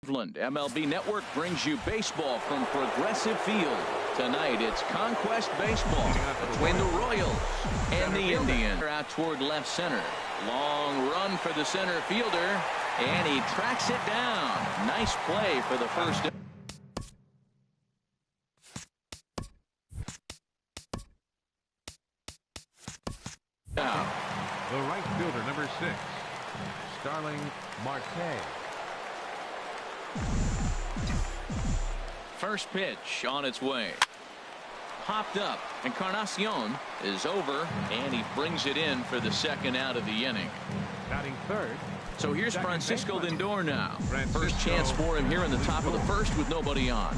Cleveland. MLB Network brings you baseball from Progressive Field. Tonight it's Conquest Baseball between the Royals and the Indians. Out toward left center. Long run for the center fielder, and he tracks it down. Nice play for the first. Now, the right fielder, number 6, Starling Marte. First pitch on its way. Popped up. Encarnacion is over, and he brings it in for the second out of the inning. Batting third. So here's Francisco Lindor now. First chance for him here in the top of the first with nobody on.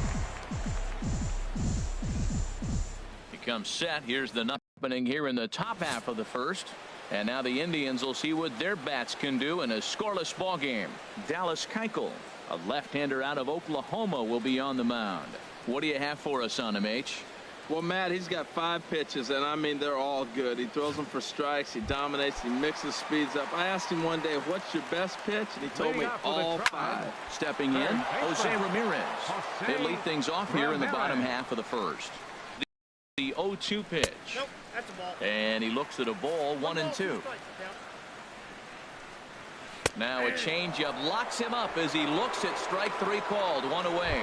He comes set. Here's the opening here in the top half of the first. And now the Indians will see what their bats can do in a scoreless ball game. Dallas Keuchel, a left-hander out of Oklahoma, will be on the mound. What do you have for us on him, H? Well, Matt, he's got 5 pitches, and I mean, they're all good. He throws them for strikes. He dominates. He mixes speeds up. I asked him one day, what's your best pitch? And he told me all 5. Stepping in, Jose Ramirez. They lead things off here in the bottom half of the first. The 0-2 pitch. Nope, that's a ball. And he looks at a ball, 1-2. Now a changeup locks him up as he looks at strike 3 called. 1 away.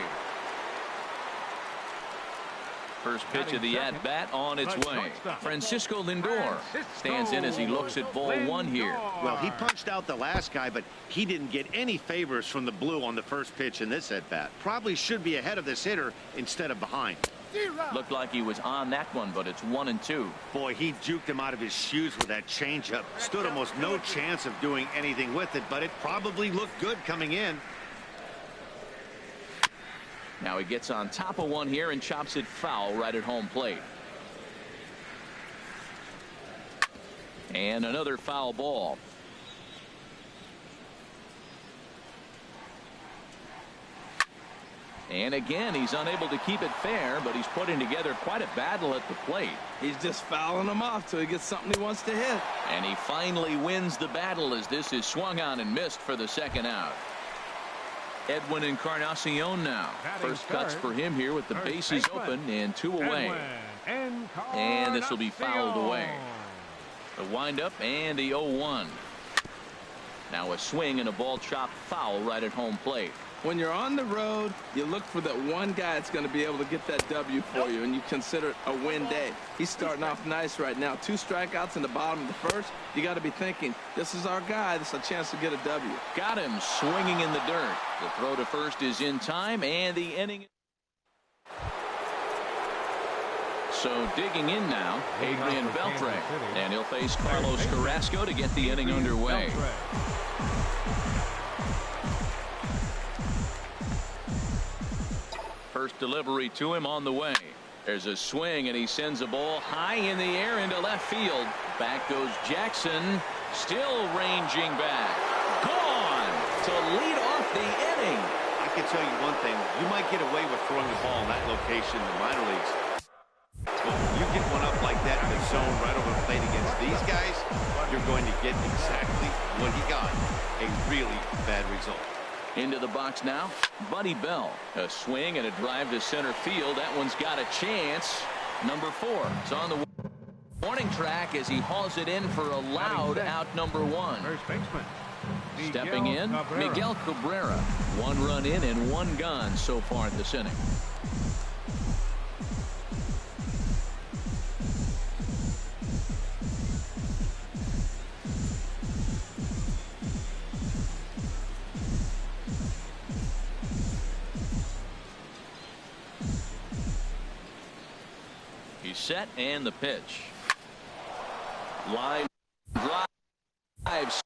First pitch of the at-bat on its way. Francisco Lindor stands in as he looks at ball 1 here. Well, he punched out the last guy, but he didn't get any favors from the blue on the first pitch in this at-bat. Probably should be ahead of this hitter instead of behind. Looked like he was on that one, but it's 1-2. Boy, he juked him out of his shoes with that changeup. Stood almost no chance of doing anything with it, but it probably looked good coming in. Now he gets on top of one here and chops it foul right at home plate. And another foul ball. And again, he's unable to keep it fair, but he's putting together quite a battle at the plate. He's just fouling them off till he gets something he wants to hit. And he finally wins the battle as this is swung on and missed for the second out. Edwin Encarnacion now. First cuts for him here with the bases open and 2 away. And this will be fouled away. The windup and the 0-1. Now a swing and a ball chopped foul right at home plate. When you're on the road, you look for that one guy that's going to be able to get that W for you, and you consider it a win day. He's starting off nice right now. 2 strikeouts in the bottom of the first. You got to be thinking, this is our guy. This is a chance to get a W. Got him swinging in the dirt. The throw to first is in time, and the inning. So digging in now, Adrian Beltre, and he'll face Carlos Carrasco to get the inning underway. First delivery to him on the way. There's a swing, and he sends a ball high in the air into left field. Back goes Jackson, still ranging back. Gone to lead off the inning. I can tell you one thing. You might get away with throwing the ball in that location in the minor leagues. But when you get one up like that in the zone right over the plate against these guys, you're going to get exactly what he got. A really bad result. Into the box now, Buddy Bell. A swing and a drive to center field. That one's got a chance. Number 4. It's on the warning track as he hauls it in for a loud out number 1. First baseman. Stepping in, Miguel Cabrera. 1 run in and 1 gone so far at this inning. Set and the pitch. Line drive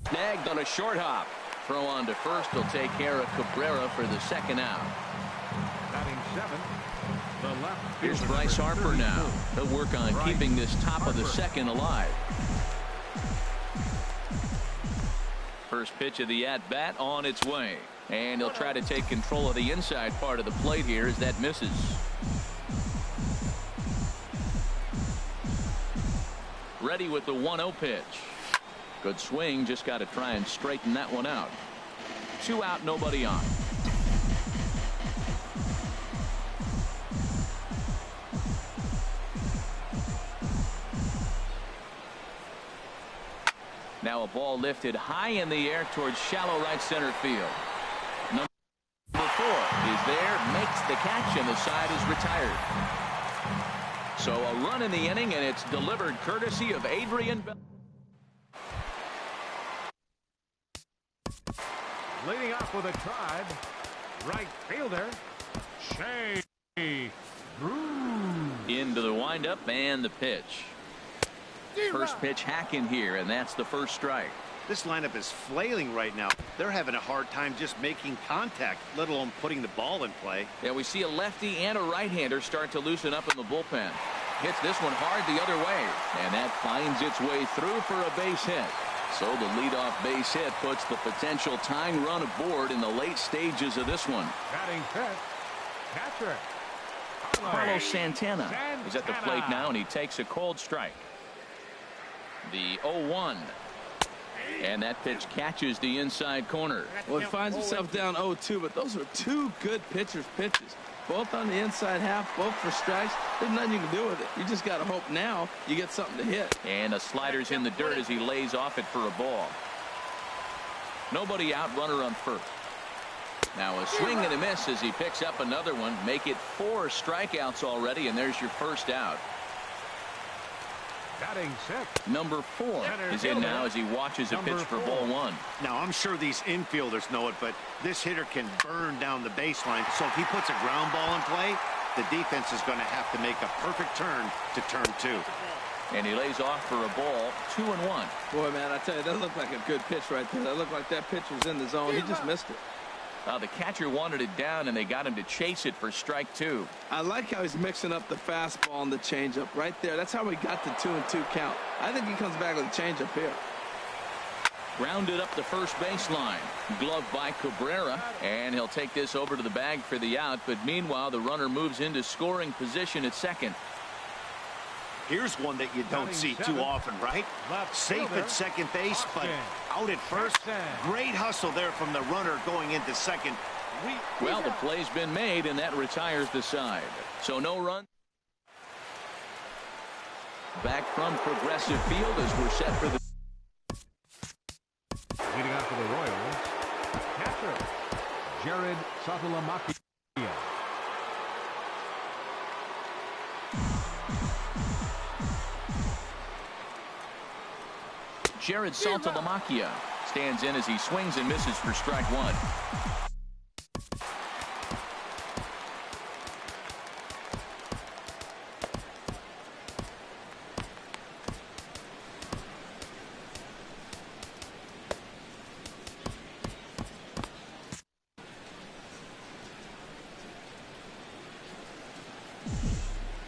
snagged on a short hop. Throw on to first will take care of Cabrera for the second out. Batting 7. The left. Here's Bryce Harper now. He'll work on keeping this top of the second alive. First pitch of the at-bat on its way. And he'll try to take control of the inside part of the plate here as that misses. Ready with the 1-0 pitch. Good swing, just got to try and straighten that one out. 2 out, nobody on. Now a ball lifted high in the air towards shallow right center field. Number 4 is there, makes the catch, and the side is retired. So a run in the inning, and it's delivered courtesy of Adrian Bell. Leading off with a drive, right fielder, Shea Groove. Into the windup and the pitch. First pitch hack in here, and that's the first strike. This lineup is flailing right now. They're having a hard time just making contact, let alone putting the ball in play. Yeah, we see a lefty and a right-hander start to loosen up in the bullpen. Hits this one hard the other way, and that finds its way through for a base hit. So the leadoff base hit puts the potential tying run aboard in the late stages of this one. Batting fifth, catcher Carlos Santana is at the plate now, and he takes a cold strike. The 0-1. And that pitch catches the inside corner. Well, he finds himself down 0-2, but those are two good pitchers' pitches. Both on the inside half, both for strikes. There's nothing you can do with it. You just got to hope now you get something to hit. And a slider's in the dirt as he lays off it for a ball. Nobody out, runner on first. Now a swing and a miss as he picks up another one. Make it 4 strikeouts already, and there's your first out. batting sixth. Number 4 is in now as he watches a pitch for ball 1. Now, I'm sure these infielders know it, but this hitter can burn down the baseline. So if he puts a ground ball in play, the defense is going to have to make a perfect turn to turn 2. And he lays off for a ball, 2-1. Boy, man, I tell you, that looked like a good pitch right there. That looked like that pitch was in the zone. He just missed it. The catcher wanted it down, and they got him to chase it for strike 2. I like how he's mixing up the fastball and the changeup right there. That's how we got the 2-2 count. I think he comes back with a changeup here. Grounded up the first baseline. Gloved by Cabrera, and he'll take this over to the bag for the out. But meanwhile, the runner moves into scoring position at second. Here's one that you don't see too often, right? Safe at second base, but out at first. Great hustle there from the runner going into second. Well, the play's been made, and that retires the side. So no run. Back from Progressive Field as we're set for the... Leading out for the Royals, catcher Jared Saltalamacchia. Jared Saltalamacchia stands in as he swings and misses for strike 1.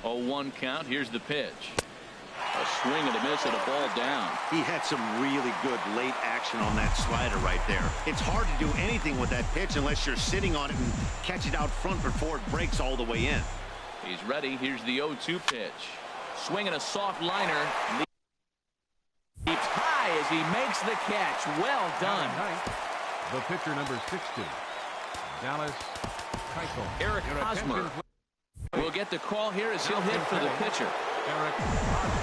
Oh, 1 count. Here's the pitch. A swing and a miss and a ball down. He had some really good late action on that slider right there. It's hard to do anything with that pitch unless you're sitting on it and catch it out front before it breaks all the way in. He's ready. Here's the 0-2 pitch. Swinging a soft liner. Leaps high as he makes the catch. Well done. The pitcher number 60, Dallas Keuchel. Eric Hosmer will get the call here as he'll hit for the pitcher. Eric Hosmer.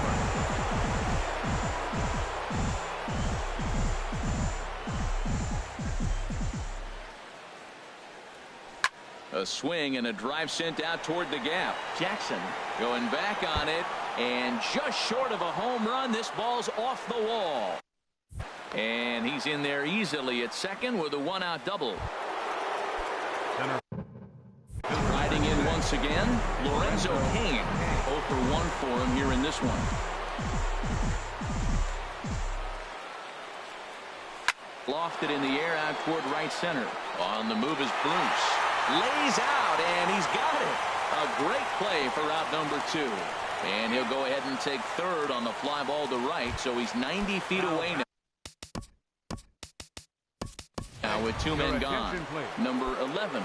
A swing and a drive sent out toward the gap. Jackson going back on it, and just short of a home run. This ball's off the wall. And he's in there easily at second with a 1-out double. Center. Riding in once again, Lorenzo Cain. 0 for 1 for him here in this one. Lofted in the air out toward right center. On the move is Bruce. Lays out, and he's got it. A great play for out number 2. And he'll go ahead and take third on the fly ball to right, so he's 90 feet away now. Now with 2 men gone, number 11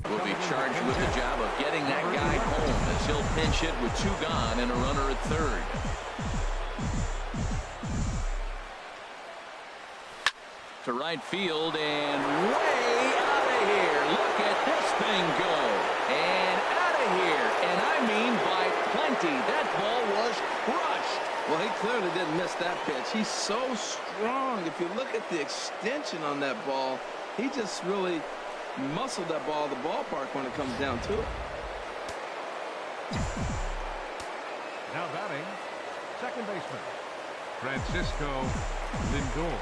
will be charged with the job of getting that guy home as he'll pinch hit with 2 gone and a runner at third. To right field and way out of here. Look at this thing go. And out of here. And I mean by plenty. That ball was crushed. Well, he clearly didn't miss that pitch. He's so strong. If you look at the extension on that ball, he just really muscled that ball to the ballpark when it comes down to it. Now batting, second baseman, Francisco Lindor.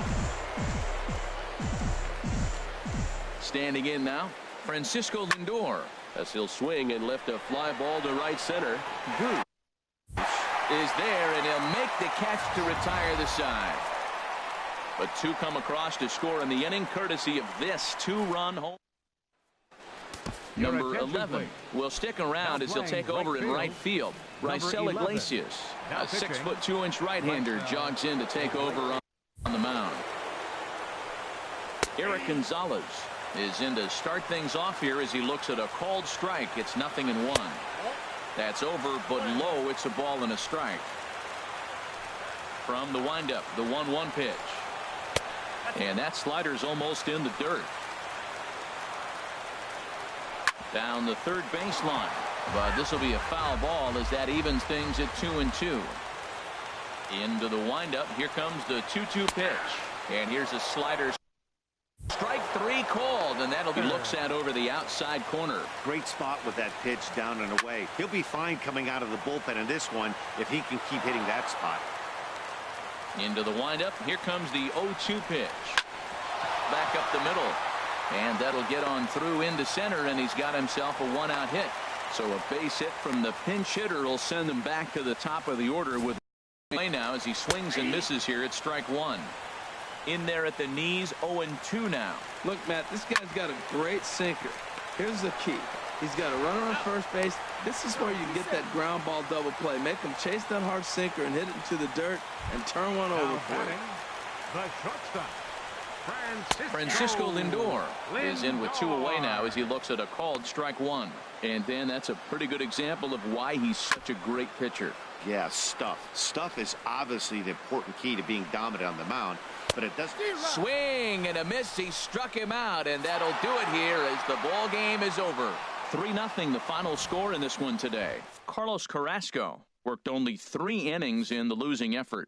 Standing in now, Francisco Lindor, as he'll swing and lift a fly ball to right center. Goose is there, and he'll make the catch to retire the side. But two come across to score in the inning, courtesy of this two-run home. Number 11 will stick around as he'll take over in right field. Raisel Iglesias, a 6'2" right-hander, jogs in to take over on the mound. Eric Gonzalez is in to start things off here as he looks at a called strike. It's 0-1. That's over, but low. It's a ball and a strike. From the windup, the 1-1 pitch. And that slider's almost in the dirt. Down the third baseline. But this will be a foul ball as that evens things at 2-2. Into the windup. Here comes the 2-2 pitch. And here's a slider. Strike three called, and that'll be looks at over the outside corner. Great spot with that pitch down and away. He'll be fine coming out of the bullpen in this one if he can keep hitting that spot. Into the windup. Here comes the 0-2 pitch. Back up the middle. And that'll get on through into center, and he's got himself a one-out hit. So a base hit from the pinch hitter will send him back to the top of the order with play now as he swings and misses here at strike one. In there at the knees, 0-2 now. Look, Matt, this guy's got a great sinker. Here's the key. He's got a runner on first base. This is where you can get that ground ball double play. Make him chase that hard sinker and hit it into the dirt and turn one over for him. The shortstop, Francisco Lindor is in with two away now as he looks at a called strike one. And then that's a pretty good example of why he's such a great pitcher. Yeah, stuff. Stuff is obviously the important key to being dominant on the mound, but it doesn't. Swing and a miss. He struck him out, and that'll do it here as the ball game is over. 3-0 the final score in this one today. Carlos Carrasco worked only 3 innings in the losing effort.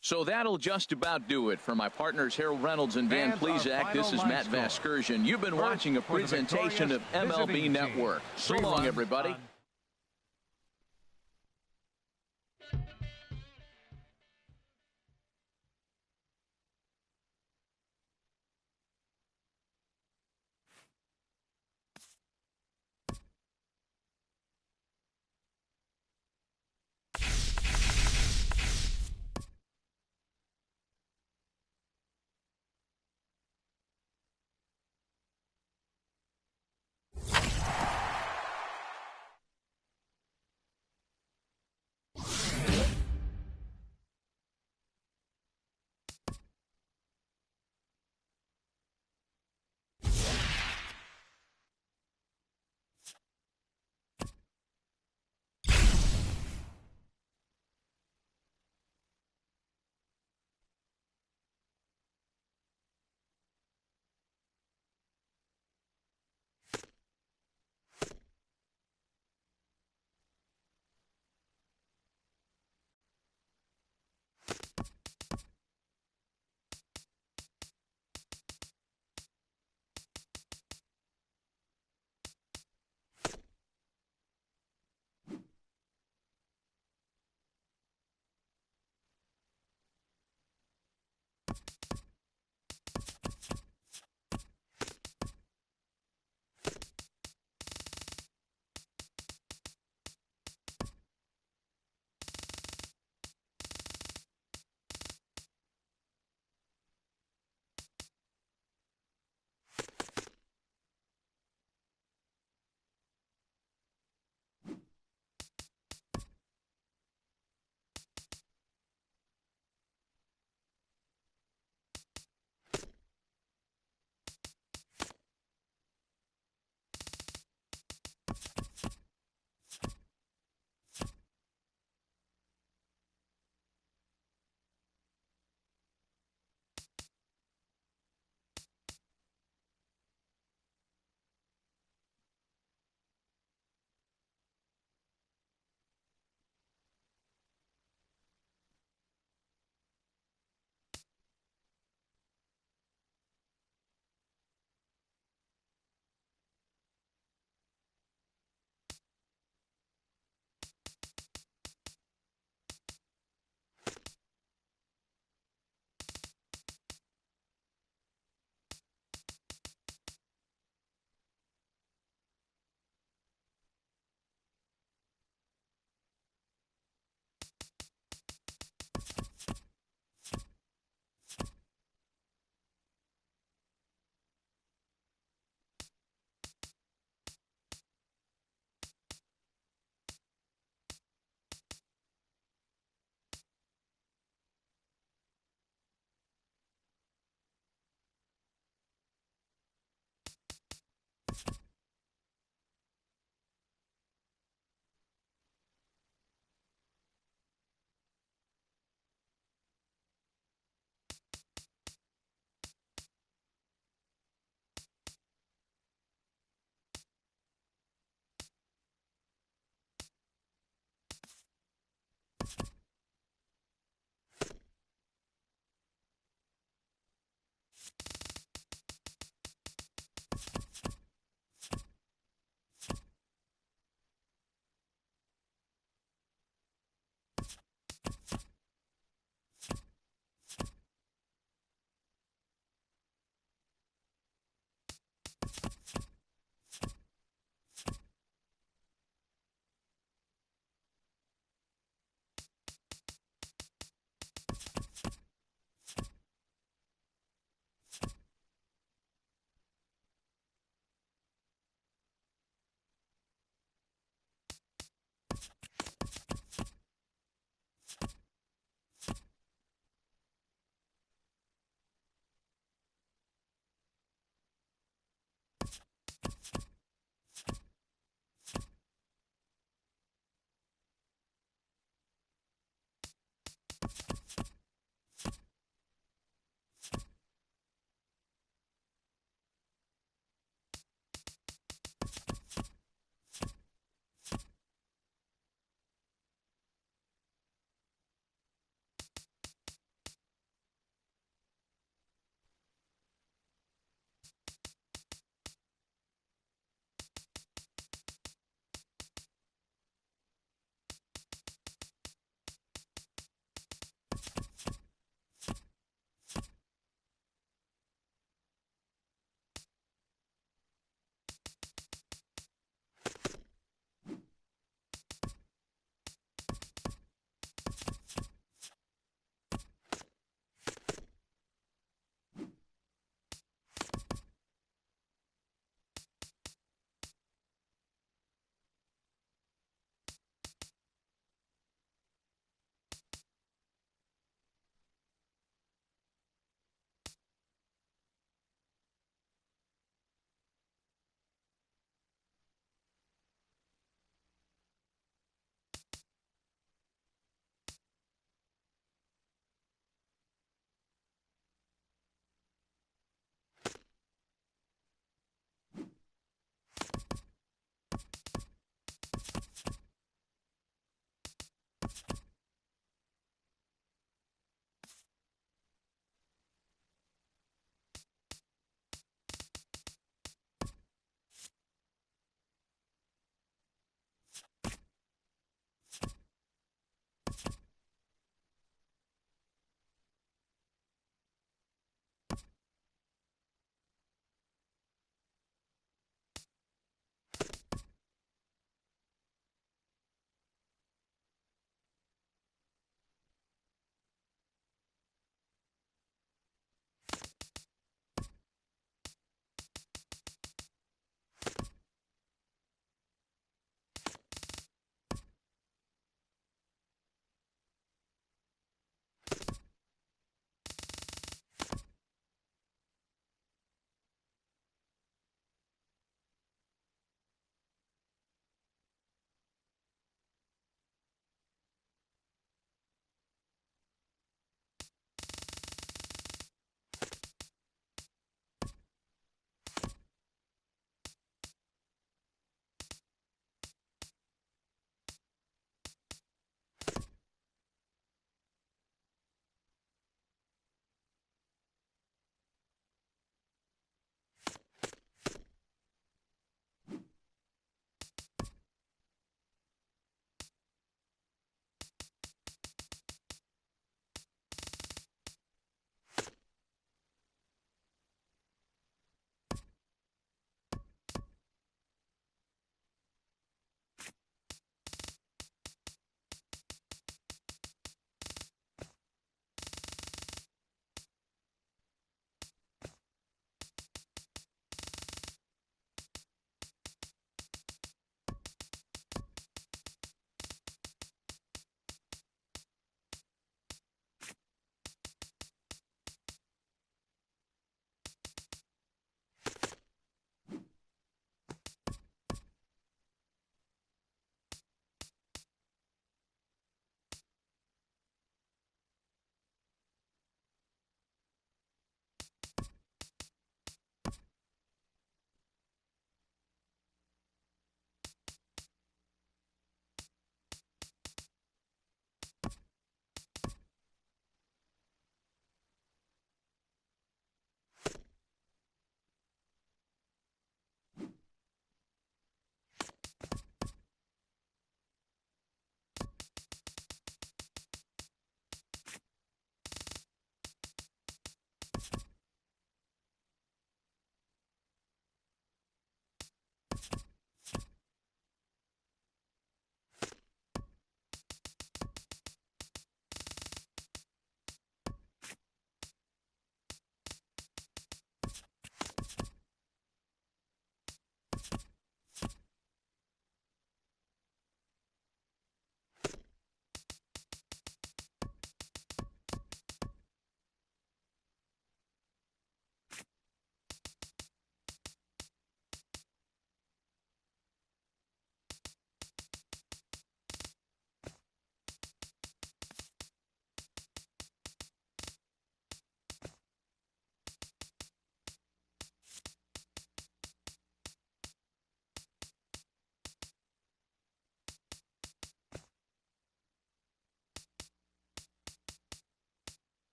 So that'll just about do it. For my partners Harold Reynolds and Dan Plesac, this is Matt Vasgersian. You've been watching a presentation of MLB Network. So long, everybody.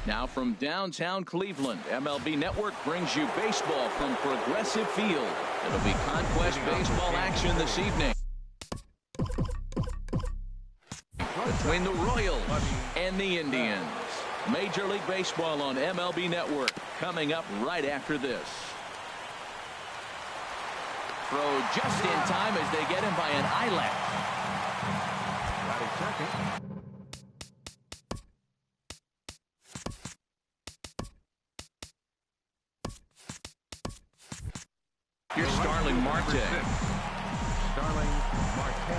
Now from downtown Cleveland, MLB Network brings you baseball from Progressive Field. It'll be Conquest baseball action this evening between the Royals and the Indians. Major League Baseball on MLB Network coming up right after this. Throw just in time as they get him by an eyelash. Here's Starling Marte. Starling Marte.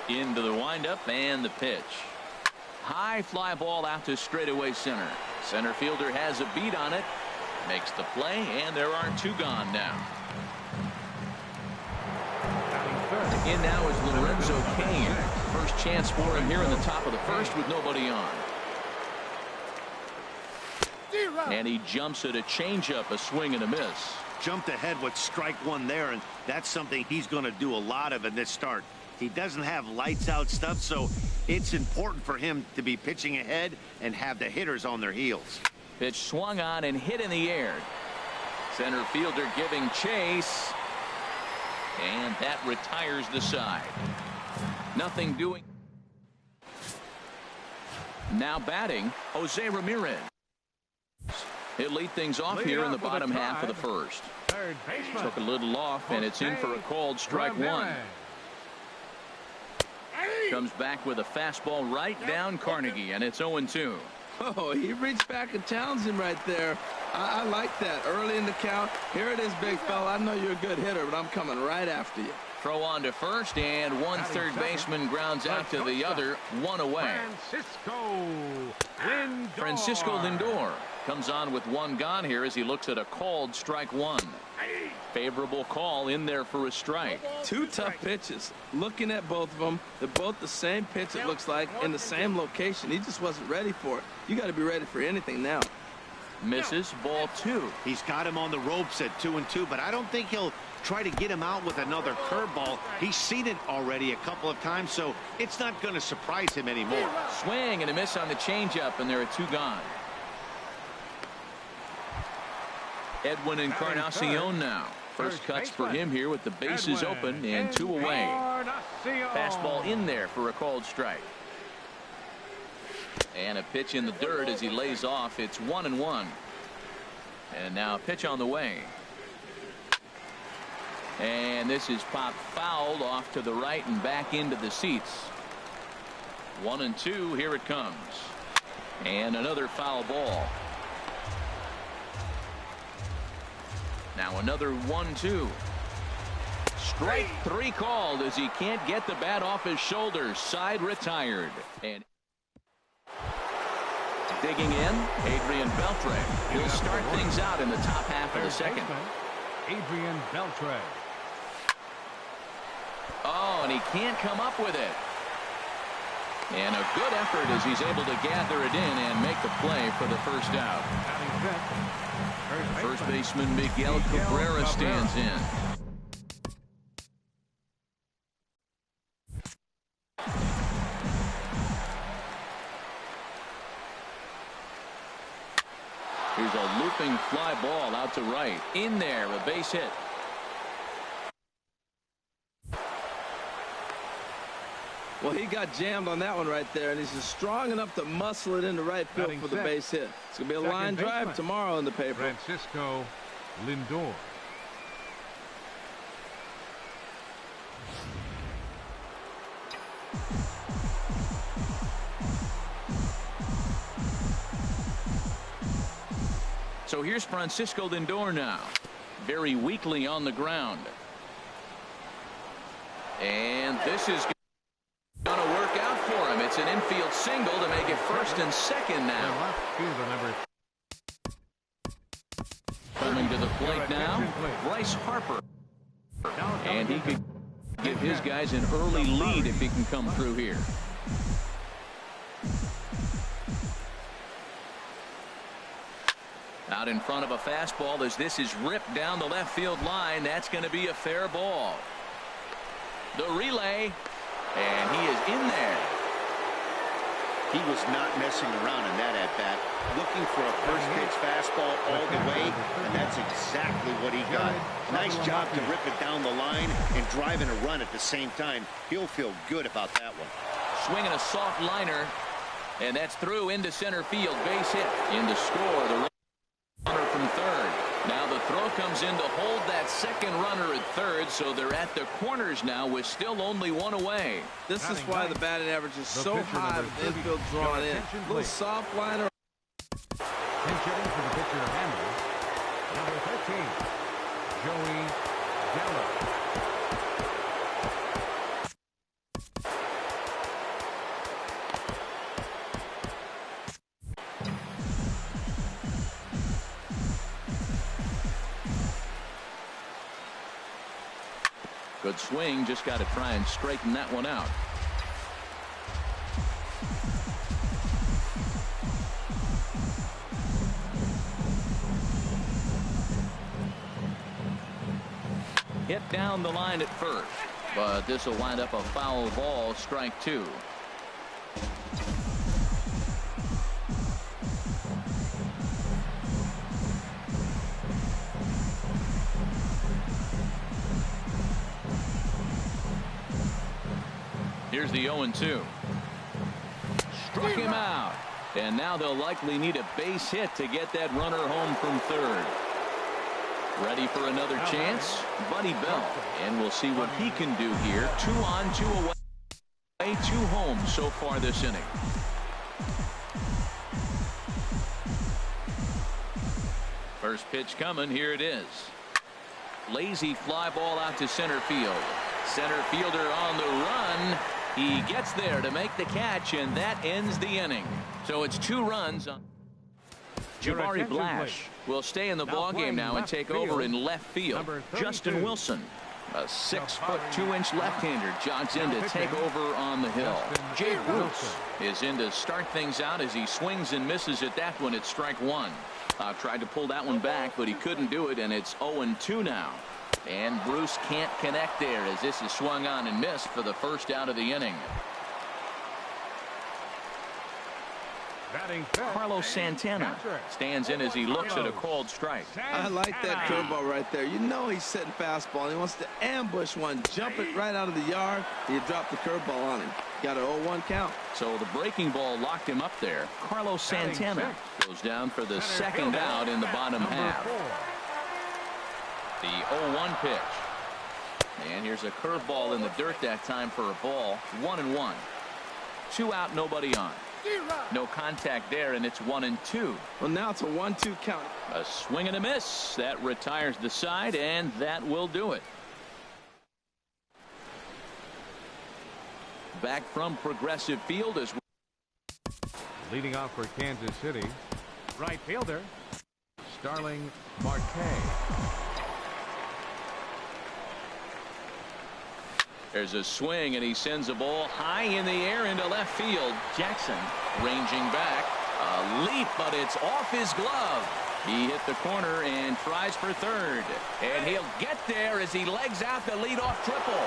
Into the windup and the pitch. High fly ball out to straightaway center. Center fielder has a beat on it. Makes the play, and there are two gone now. In now is Lorenzo Cain. First chance for him here in the top of the first with nobody on. And he jumps at a changeup, a swing and a miss. Jumped ahead with strike one there, and that's something he's going to do a lot of in this start. He doesn't have lights out stuff, so it's important for him to be pitching ahead and have the hitters on their heels. Pitch swung on and hit in the air. Center fielder giving chase. And that retires the side. Nothing doing. Now batting, Jose Ramirez. He'll lead things off here in the bottom half of the first. Third baseman. Took a little off, and it's in for a called strike one. Comes back with a fastball right down Carnegie, and it's 0-2. Oh, he reached back and challenged him right there. I like that. Early in the count. Here it is, big fella. I know you're a good hitter, but I'm coming right after you. Throw on to first, and one third baseman grounds out to the other, one away. Francisco Lindor comes on with one gone here as he looks at a called strike one. Favorable call in there for a strike. Two tough pitches. Looking at both of them, they're both the same pitch, it looks like, in the same location. He just wasn't ready for it. You got to be ready for anything now. Misses, ball two. He's got him on the ropes at 2-2, but I don't think he'll try to get him out with another curveball. He's seen it already a couple of times, so it's not going to surprise him anymore. Swing and a miss on the changeup, and there are two gone. Edwin Encarnacion now. First cuts for him here with the bases open and two away. Fastball in there for a called strike. And a pitch in the dirt as he lays off. It's 1-1. And now a pitch on the way. And this is popped fouled off to the right and back into the seats. 1-2. Here it comes. And another foul ball. Now another 1-2. Strike 3 called as he can't get the bat off his shoulders. Side retired. And digging in, Adrian Beltre. He'll start things out in the top half of the second. Adrian Beltre. Oh, and he can't come up with it. And a good effort as he's able to gather it in and make the play for the first out. First baseman Miguel Cabrera stands in. Here's a looping fly ball out to right. In there, a base hit. Well, he got jammed on that one right there, and he's just strong enough to muscle it into right field for the base hit. It's going to be a line drive tomorrow in the paper. Francisco Lindor. So here's Francisco Lindor now. Very weakly on the ground. And this is going to work out for him. It's an infield single to make it first and second now. Coming to the plate now, Bryce Harper. And he could give his guys an early lead if he can come through here. Out in front of a fastball as this is ripped down the left field line. That's going to be a fair ball. The relay, and he is in there. He was not messing around in that at-bat, looking for a first-pitch fastball all the way, and that's exactly what he got. Nice job to rip it down the line and driving a run at the same time. He'll feel good about that one. Swinging a soft liner, and that's through into center field. Base hit. In to score, the runner from third. Now the throw comes in to hold that second runner at third, so they're at the corners now with still only one away. This is why the batting average is so high with the infield drawn in. A little soft liner. Pinch hitting for the pitcher of Andrews. Number 13, Joey Gallo. Good swing, just got to try and straighten that one out. Hit down the line at first, but this will wind up a foul ball, strike 2. Here's the 0-2. Struck him out. And now they'll likely need a base hit to get that runner home from third. Ready for another chance? Buddy Bell. And we'll see what he can do here. 2 on, 2 away, 2 home so far this inning. First pitch coming. Here it is. Lazy fly ball out to center field. Center fielder on the run. He gets there to make the catch, and that ends the inning. So it's 2 runs. Jabari Blash will stay in the ballgame now and take over in left field. Justin Wilson, a 6-foot 2-inch left-hander, jogs in to take over on the hill. Jay Bruce is in to start things out as he swings and misses at that one at strike 1. Tried to pull that one back, but he couldn't do it, and it's 0-2 now. And Bruce can't connect there as this is swung on and missed for the first out of the inning. Carlos Santana stands in as he looks at a called strike. I like that curveball right there. You know he's setting fastball, and he wants to ambush one, jump it right out of the yard, and you drop the curveball on him. Got an 0-1 count. So the breaking ball locked him up there. Carlos Santana goes down for the second out in the bottom half. The 0-1 pitch. And here's a curveball in the dirt that time for a ball. 1-1. 2 out, nobody on. No contact there, and it's 1-2. Well, now it's a 1-2 count. A swing and a miss. That retires the side, and that will do it. Back from Progressive Field as Leading off for Kansas City, right fielder, Starling Marte. There's a swing, and he sends a ball high in the air into left field. Jackson ranging back. A leap, but it's off his glove. He hit the corner and tries for third. And he'll get there as he legs out the leadoff triple.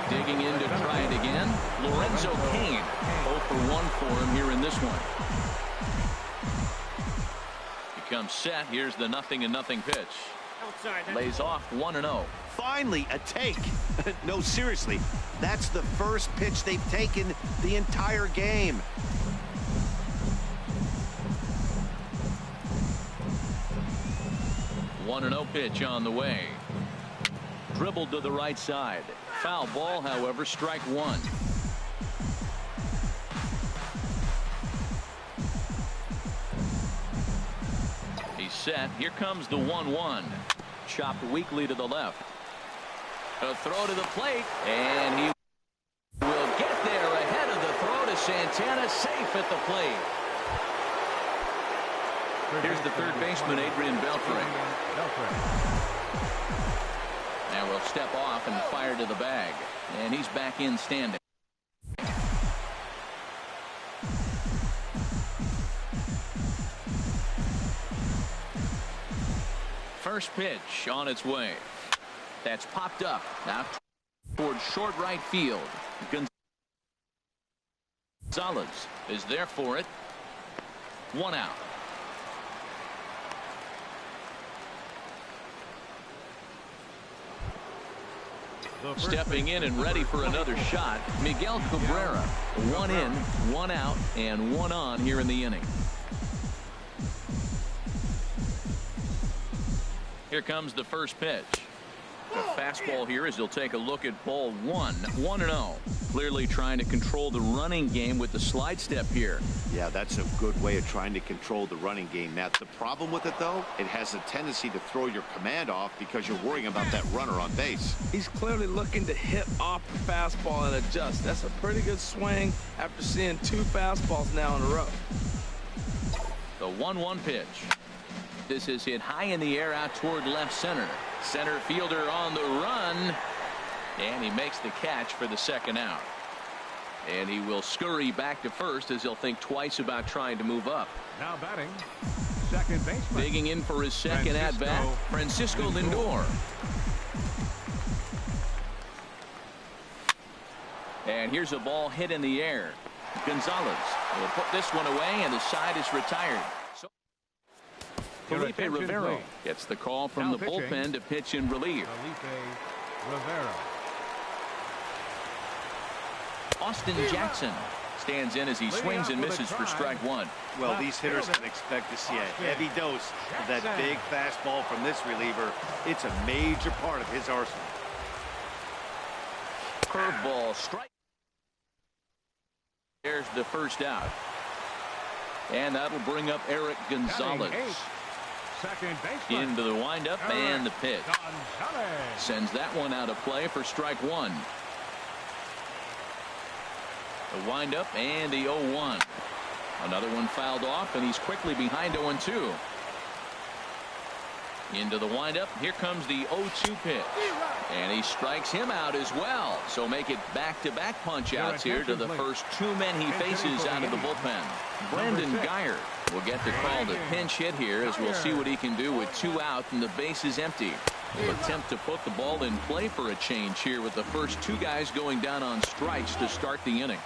Digging in to try it again, Lorenzo Cain. 0 for 1 for him here in this one. He comes set. Here's the 0-0 pitch. Lays off 1-0. Finally, a take. No, seriously, that's the first pitch they've taken the entire game. One 1-0 pitch on the way. Dribbled to the right side. Foul ball, however, strike one. He's set. Here comes the 1-1. Chopped weakly to the left. A throw to the plate, and he will get there ahead of the throw to Santana, safe at the plate. Here's the third baseman, Adrian Beltre. Now we'll step off and fire to the bag, and he's back in standing. First pitch on its way. That's popped up now toward short right field. Gonzalez is there for it. One out. Stepping in and ready for another shot, Miguel Cabrera. One in, one out, and one on here in the inning. Here comes the first pitch. A fastball here as he'll take a look at ball one. 1-0. Clearly trying to control the running game with the slide step here. Yeah, that's a good way of trying to control the running game, Matt. The problem with it, though, it has a tendency to throw your command off because you're worrying about that runner on base. He's clearly looking to hit off the fastball and adjust. That's a pretty good swing after seeing two fastballs now in a row. The 1-1 pitch. This is hit high in the air out toward left center. Center fielder on the run, and he makes the catch for the second out. And he will scurry back to first as he'll think twice about trying to move up. Now batting, second baseman. Digging in for his second at-bat, Francisco Lindor. And here's a ball hit in the air. Gonzalez will put this one away, and the side is retired. Felipe Rivero gets the call from the bullpen to pitch in relief. Austin Jackson stands in as he swings and misses for strike one. Well, these hitters can expect to see a heavy dose of that big fastball from this reliever. It's a major part of his arsenal. Curveball strike. There's the first out. And that'll bring up Eric Gonzalez. Into the windup and the pitch. Sends that one out of play for strike one. The windup and the 0-1. Another one fouled off, and he's quickly behind 0-2. Into the windup. Here comes the 0-2 pitch. And he strikes him out as well. So make it back-to-back punch-outs here to the first two men he faces out of the bullpen. Brandon Guyer will get the call to pinch hit here as we'll see what he can do with two out and the base is empty. He'll attempt to put the ball in play for a change here with the first two guys going down on strikes to start the inning.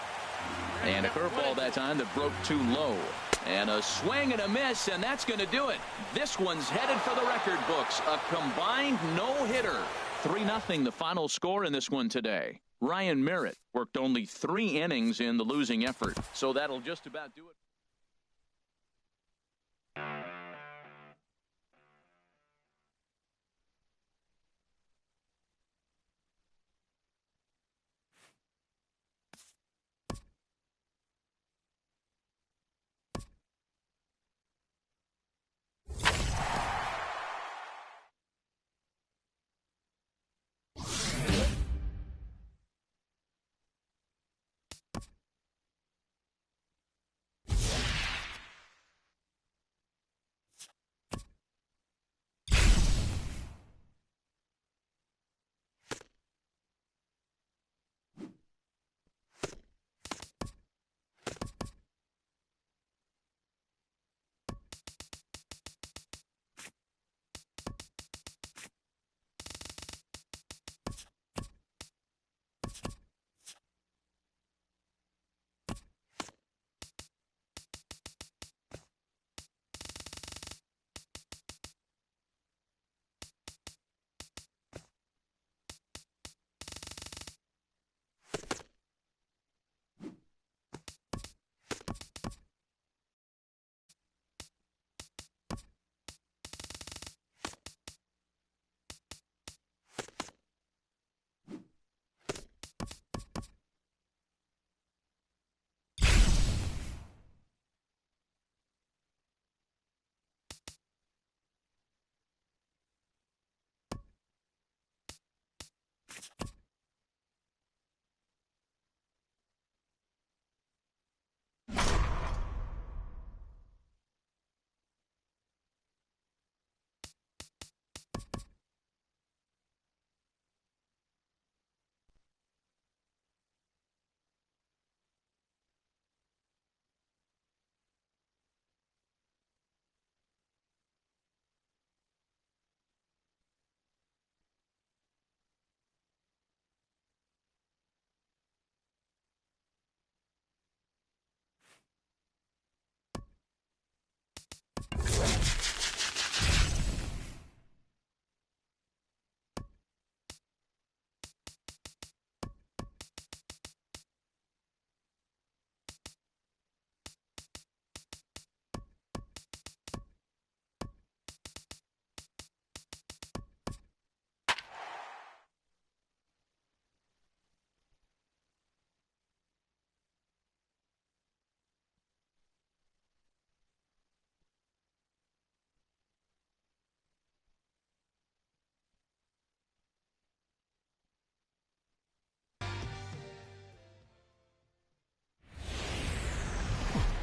And a curveball that time that broke too low. And a swing and a miss, and that's going to do it. This one's headed for the record books. A combined no-hitter. 3-0 the final score in this one today. Ryan Merritt worked only 3 innings in the losing effort. So that'll just about do it.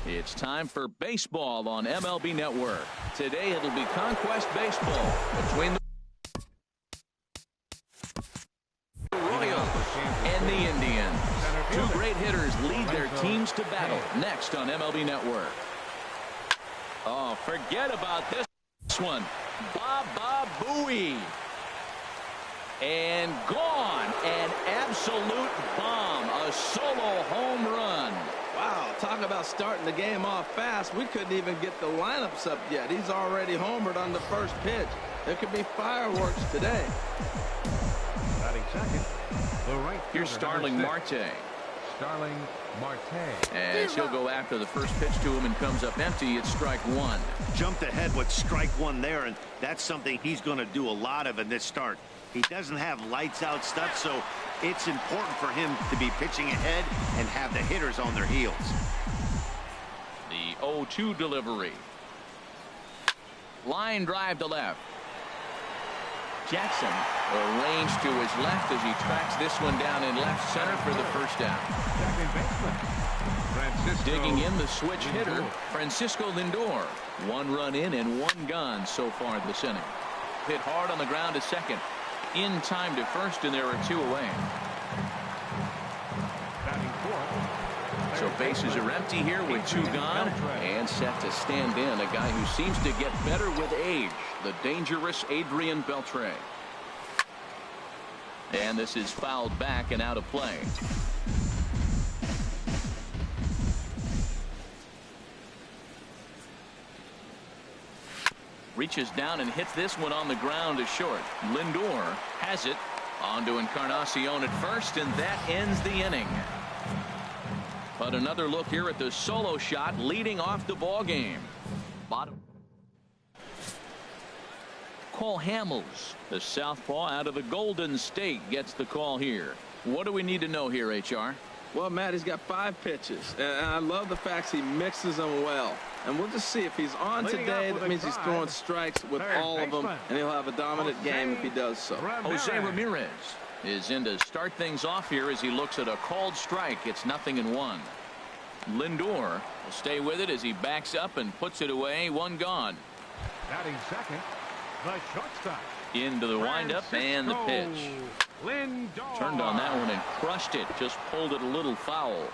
It's time for baseball on MLB Network. Today it'll be Conquest Baseball between the Royals and the Indians. Two great hitters lead their teams to battle next on MLB Network. Oh, forget about this one. Baba Booey. And gone. An absolute bomb. A solo home run. Wow, talk about starting the game off fast. We couldn't even get the lineups up yet. He's already homered on the first pitch. There could be fireworks today. Batting second, the right Here's Starling Marte. Starling Marte. As he'll go after the first pitch to him and comes up empty. It's strike one. Jumped ahead with strike one there, and that's something he's going to do a lot of in this start. He doesn't have lights out stuff, so it's important for him to be pitching ahead and have the hitters on their heels. The 0-2 delivery. Line drive to left. Jackson arranged to his left as he tracks this one down in left center for the first down. Second baseman, Francisco Digging in the switch hitter, Francisco Lindor. One run in and one gone so far this inning. Hit hard on the ground to second. In time to first, and there are two away. batting fourth. So bases are empty here with two gone and set to stand in a guy who seems to get better with age, the dangerous Adrian Beltre. And this is fouled back and out of play. Reaches down and hits this one on the ground to short. Lindor has it. On to Encarnacion at first, and that ends the inning. But another look here at the solo shot leading off the ball game. Bottom. Cole Hamels, the southpaw out of the Golden State, gets the call here. What do we need to know here, HR? Well, Matt, he's got 5 pitches, and I love the fact he mixes them well. And we'll just see if he's on today. That means he's throwing strikes with all of them, and he'll have a dominant game if he does so. Jose Ramirez is in to start things off here as he looks at a called strike. It's 0-1. Lindor will stay with it as he backs up and puts it away. One gone. Batting second, the shortstop. Into the windup and the pitch. Lindor. Turned on that one and crushed it. Just pulled it a little foul.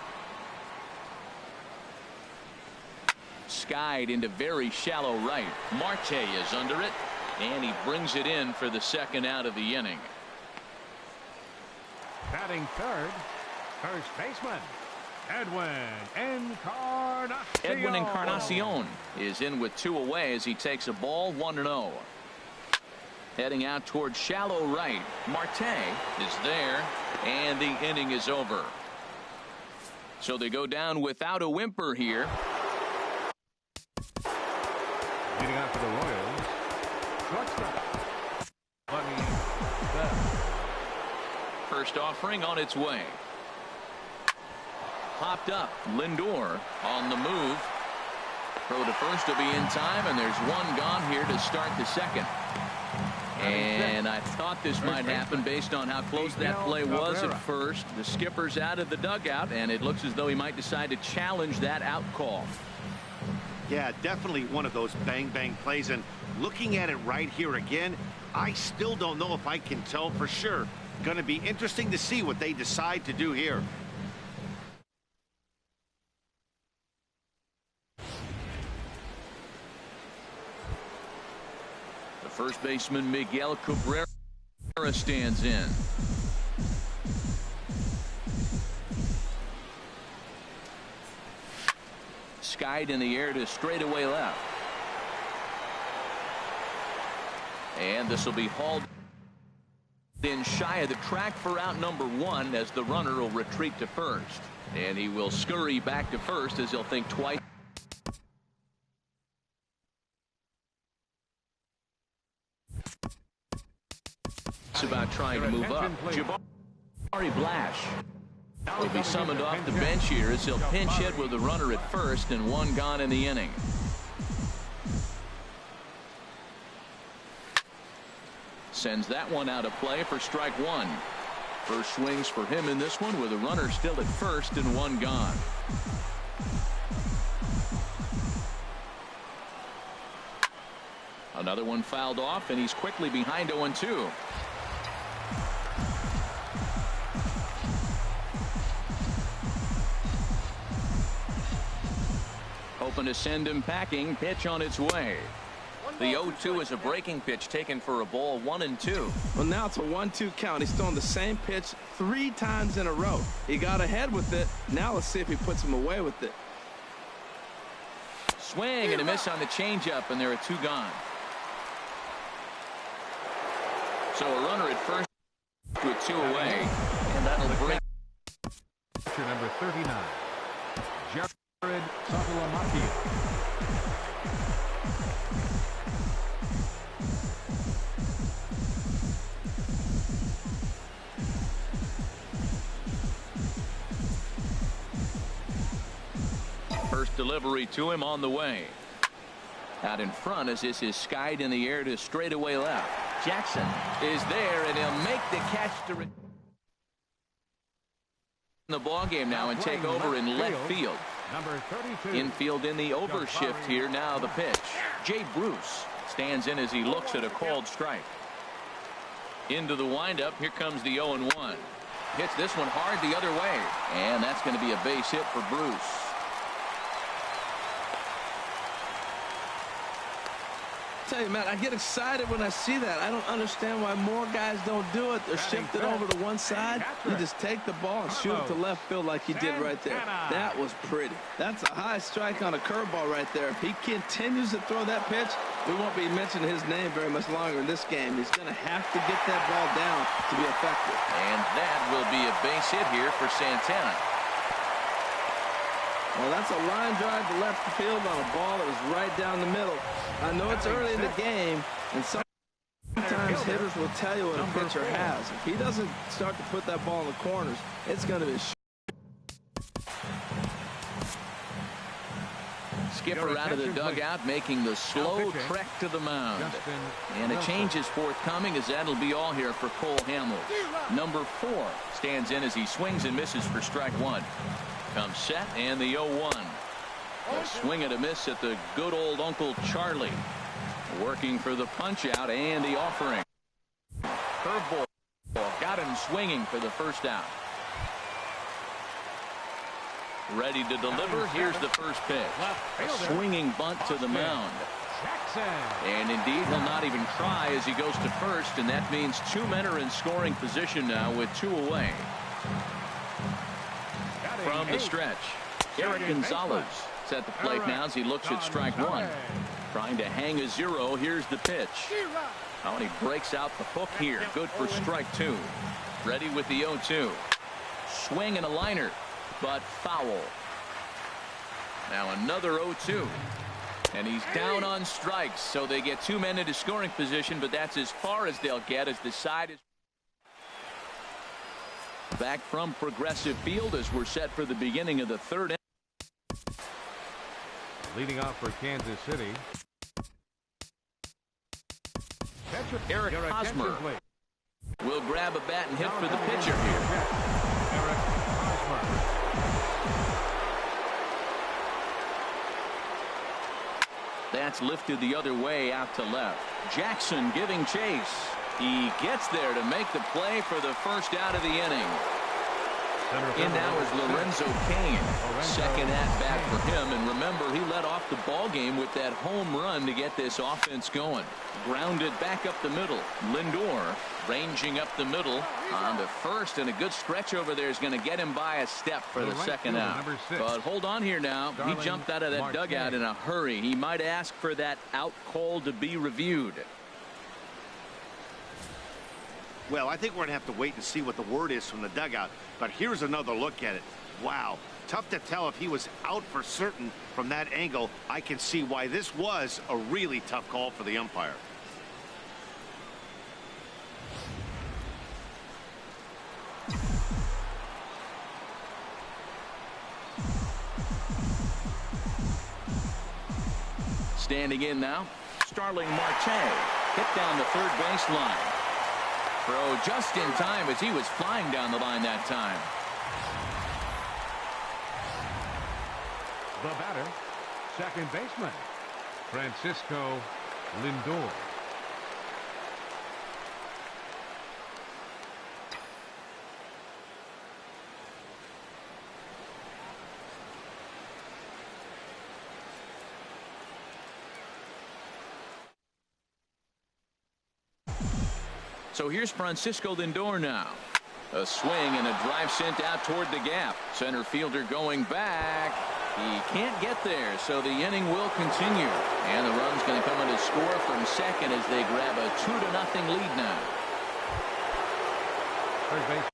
Skied into very shallow right. Marte is under it, and he brings it in for the second out of the inning. Batting third, first baseman, Edwin Encarnacion. Edwin Encarnacion is in with 2 away as he takes a ball 1-0. Heading out towards shallow right. Marte is there, and the inning is over. So they go down without a whimper here. Leading out for the Royals, shortstop, Bunny Bell. First offering on its way. Popped up. Lindor on the move. Throw to first to be in time, and there's one gone here to start the second. And I thought this might happen based on how close that play was at first. The skipper's out of the dugout, and it looks as though he might decide to challenge that out call. Yeah, definitely one of those bang-bang plays. And looking at it right here again, I still don't know if I can tell for sure. Going to be interesting to see what they decide to do here. The first baseman, Miguel Cabrera, stands in. Skied in the air to straightaway left. And this will be hauled in shy of the track for out number 1 as the runner will retreat to first. And he will scurry back to first as he'll think twice. It's about trying to move up. Jabari Blash will be summoned off the bench here as he'll pinch hit with the runner at first and 1 gone in the inning. Sends that one out of play for strike 1. First swings for him in this one with a runner still at first and 1 gone. Another one fouled off, and he's quickly behind 0-2. Hoping to send him packing. Pitch on its way. The 0-2 is a breaking pitch taken for a ball. 1-2. Well, now it's a 1-2 count. He's throwing the same pitch 3 times in a row. He got ahead with it. Now let's see if he puts him away with it. Swing and a miss on the changeup, and there are 2 gone. So a runner at first with 2 away, and that'll break. Number 39, Jared Satalamaki. First delivery to him on the way. Out in front as this is skied in the air to straightaway left. Jackson is there, and he'll make the catch to in the ball game now and take over in left field. Number 32. Infield in the overshift here. Now the pitch. Jay Bruce stands in as he looks at a called strike. Into the windup. Here comes the 0-1. Hits this one hard the other way, and that's going to be a base hit for Bruce. Tell you, man, I get excited when I see that. I don't understand why more guys don't do it. They're shifted over to one side. You just take the ball and shoot it to left field like he did right there. That was pretty. That's a high strike on a curveball right there. If he continues to throw that pitch, we won't be mentioning his name very much longer in this game. He's going to have to get that ball down to be effective. And that will be a base hit here for Santana. Well, that's a line drive to left field on a ball that was right down the middle. I know it's early in the game, and sometimes hitters will tell you what a pitcher has. If he doesn't start to put that ball in the corners, it's going to be Skipper out of the dugout, making the slow trek to the mound. And a change is forthcoming, as that'll be all here for Cole Hamels. Number 4 stands in as he swings and misses for strike 1. Comes set, and the 0-1. A swing and a miss at the good old Uncle Charlie. Working for the punch out and the offering. Curveball got him swinging for the first out. Ready to deliver. Here's the first pitch. A swinging bunt to the mound. And indeed, he'll not even try as he goes to first, and that means 2 men are in scoring position now with 2 away. From the stretch, Eric Gonzalez is at the plate now as he looks at strike 1. Trying to hang a 0. Here's the pitch. Oh, and he breaks out the hook here. Good for strike 2. Ready with the 0-2. Swing and a liner, but foul. Now another 0-2. And he's down on strikes, so they get 2 men into scoring position, but that's as far as they'll get as the side is back from Progressive Field as we're set for the beginning of the 3rd. Leading off for Kansas City, Eric Your Hosmer attention, please. will grab a bat and hit Now for the coming pitcher in here. Eric Hosmer. That's lifted the other way out to left. Jackson giving chase. He gets there to make the play for the first out of the inning. In now is Lorenzo Cain. Second at bat for him, and remember, he led off the ball game with that home run to get this offense going. Grounded back up the middle. Lindor ranging up the middle on to first, and a good stretch over there is going to get him by a step for the second out. But hold on here now. He jumped out of that dugout in a hurry. He might ask for that out call to be reviewed. Well, I think we're going to have to wait and see what the word is from the dugout. But here's another look at it. Wow. Tough to tell if he was out for certain from that angle. I can see why this was a really tough call for the umpire. Standing in now, Starling Marte. Hit down the third baseline. Throw just in time as he was flying down the line that time. The batter, second baseman, Francisco Lindor. So here's Francisco Lindor now. A swing and a drive sent out toward the gap. Center fielder going back. He can't get there, so the inning will continue. And the run's going to come in to score from second as they grab a 2-0 lead now. Third base.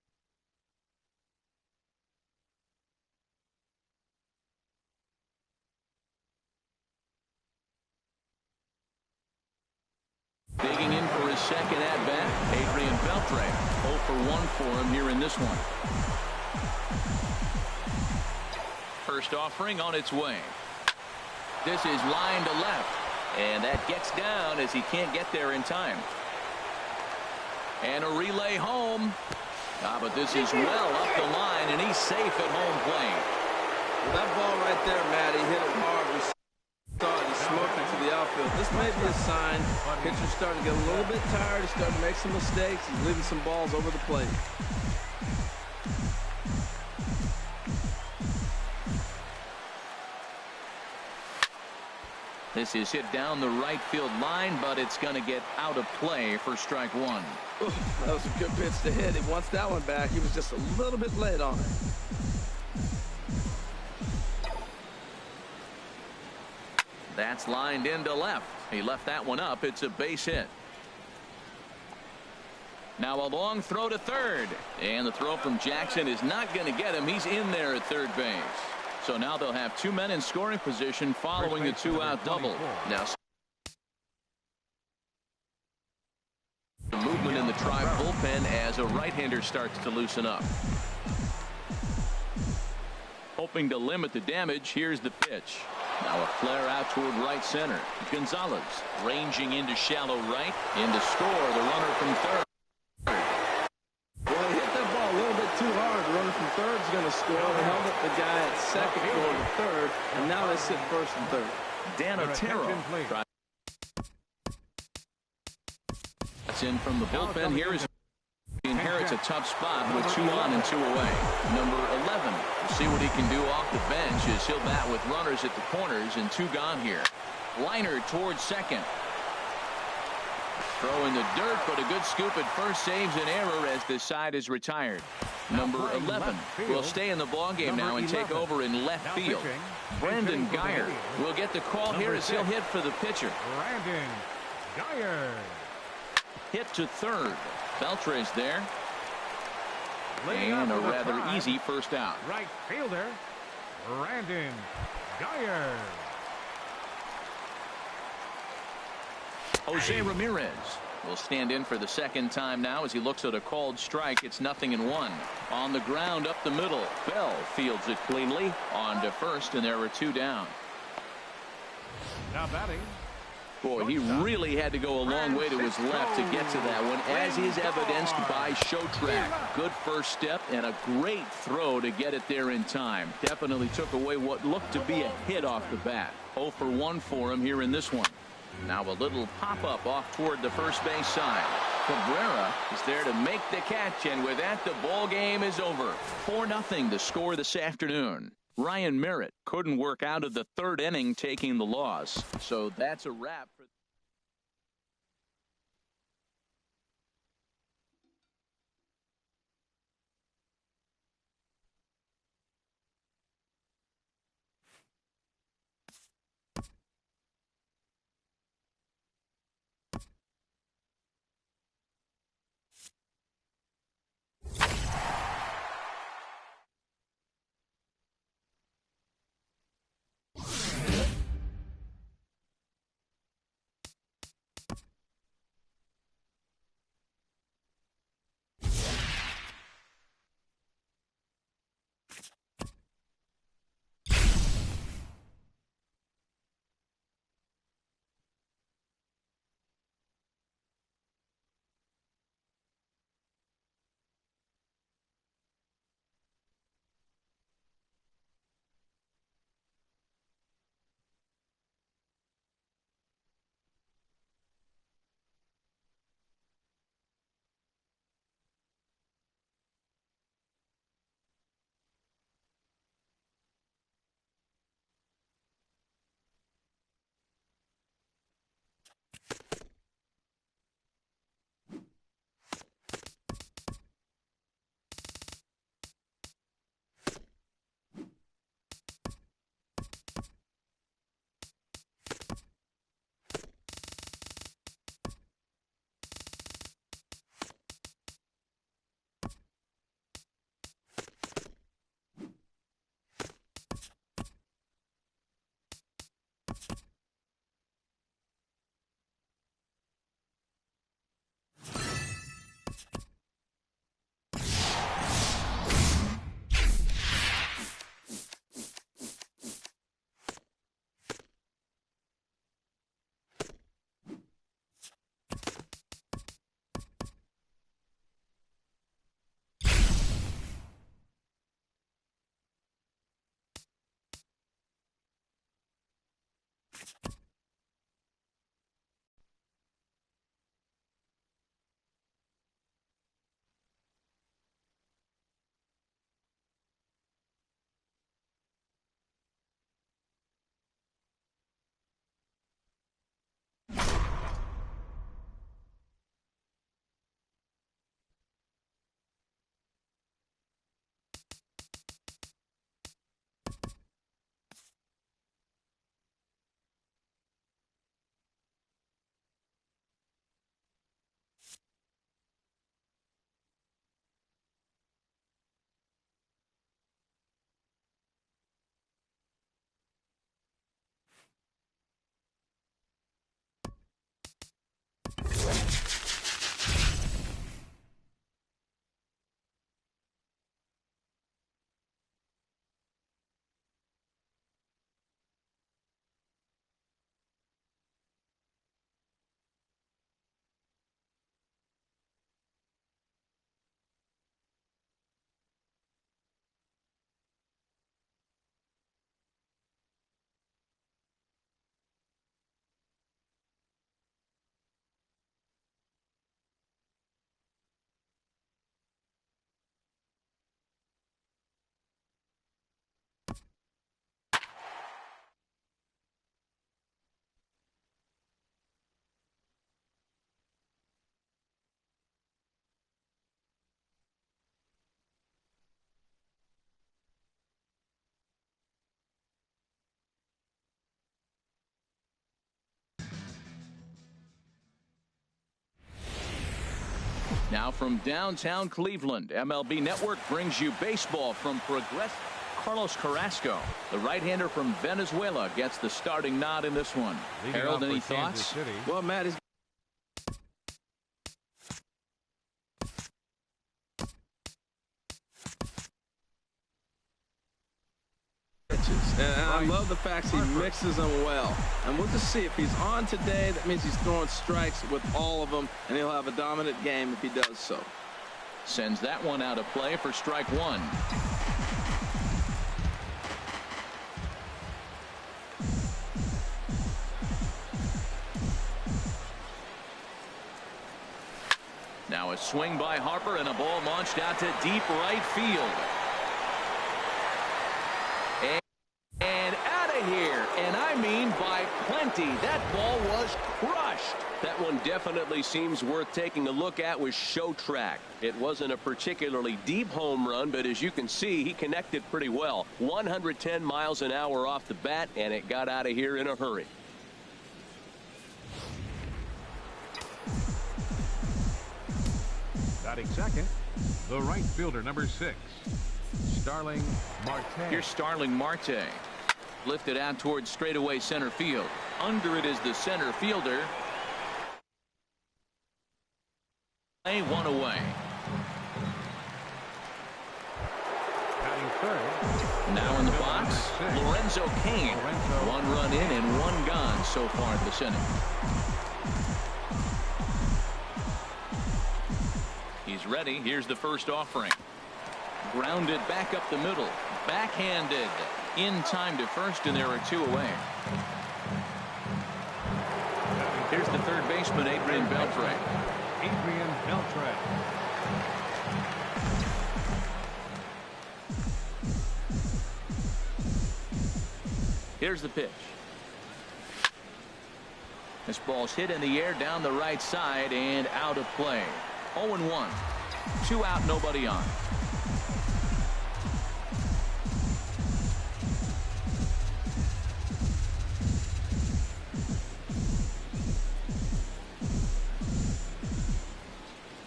Digging in for his second at-bat, Adrian Beltre. 0 for 1 for him here in this one. First offering on its way. This is line to left, and that gets down as he can't get there in time. And a relay home. But this is well up the line, and he's safe at home plate. Well, that ball right there, Matty, hit it hard. We saw it. He smoked it to the outfield. This may be a sign. Pitcher's starting to get a little bit tired. He's starting to make some mistakes. He's leaving some balls over the plate. This is hit down the right field line, but it's going to get out of play for strike one. Ooh, that was a good pitch to hit. He wants that one back. He was just a little bit late on it. That's lined into left. He left that one up. It's a base hit. Now a long throw to third. And the throw from Jackson is not going to get him. He's in there at third base. So now they'll have 2 men in scoring position following the 2-out double. Now the movement in the Tribe bullpen as a right-hander starts to loosen up. Hoping to limit the damage, here's the pitch. Now a flare out toward right center. Gonzalez ranging into shallow right. In to score, the runner from third. Well, he hit that ball a little bit too hard. The runner from third is going to score. They held up the guy at second going to third, and now they sit first and third. Dan Otero. That's in from the bullpen. Here is he inherits a tough spot with 2 on and 2 away. Number 11. We'll see what he can do off the bench as he'll bat with runners at the corners and 2 gone here. Liner towards second. Throw in the dirt, but a good scoop at first saves an error as this side is retired. Number 11 will stay in the ballgame now and take over in left field. Brandon Guyer will get the call here as he'll hit for the pitcher. Brandon Guyer. Hit to third. Beltre's there. And a rather easy first out. Right fielder, Brandon Guyer. Jose Ramirez will stand in for the second time now as he looks at a called strike. It's 0-1. On the ground up the middle. Bell fields it cleanly on to first, and there are 2 down. Now batting, Boy, he really had to go a long way to his left to get to that one, as is evidenced by Showtrack. Good first step and a great throw to get it there in time. Definitely took away what looked to be a hit off the bat. 0 for 1 for him here in this one. Now a little pop-up off toward the first base side. Cabrera is there to make the catch, and with that, the ball game is over. 4-0 the score this afternoon. Ryan Merritt couldn't work out of the third inning, taking the loss. So that's a wrap. Now from downtown Cleveland, MLB Network brings you baseball from Progressive. Carlos Carrasco, the right-hander from Venezuela, gets the starting nod in this one. Leading Harold, off any for Kansas thoughts? City. Well, Matt, he's pitches. And I love the fact he mixes them well. And we'll just see if he's on today. That means he's throwing strikes with all of them, and he'll have a dominant game if he does so. Sends that one out of play for strike one. Now a swing by Harper and a ball launched out to deep right field. And out of here. And I mean by plenty. That ball was crushed. That one definitely seems worth taking a look at with Show Track. It wasn't a particularly deep home run, but as you can see, he connected pretty well. 110 miles an hour off the bat, and it got out of here in a hurry. Batting second, the right fielder, number 6, Starling Marte. Here's Starling Marte. Lifted out towards straightaway center field. Under it is the center fielder. One away. Batting third. Now in the box, Lorenzo Cain. 1 run in and 1 gone so far this inning. He's ready. Here's the first offering. Grounded back up the middle. Backhanded. In time to first, and there are 2 away. Here's the third baseman, Adrian Beltre. Adrian Beltre. Here's the pitch. This ball's hit in the air down the right side and out of play. 0-1. 2 out, nobody on.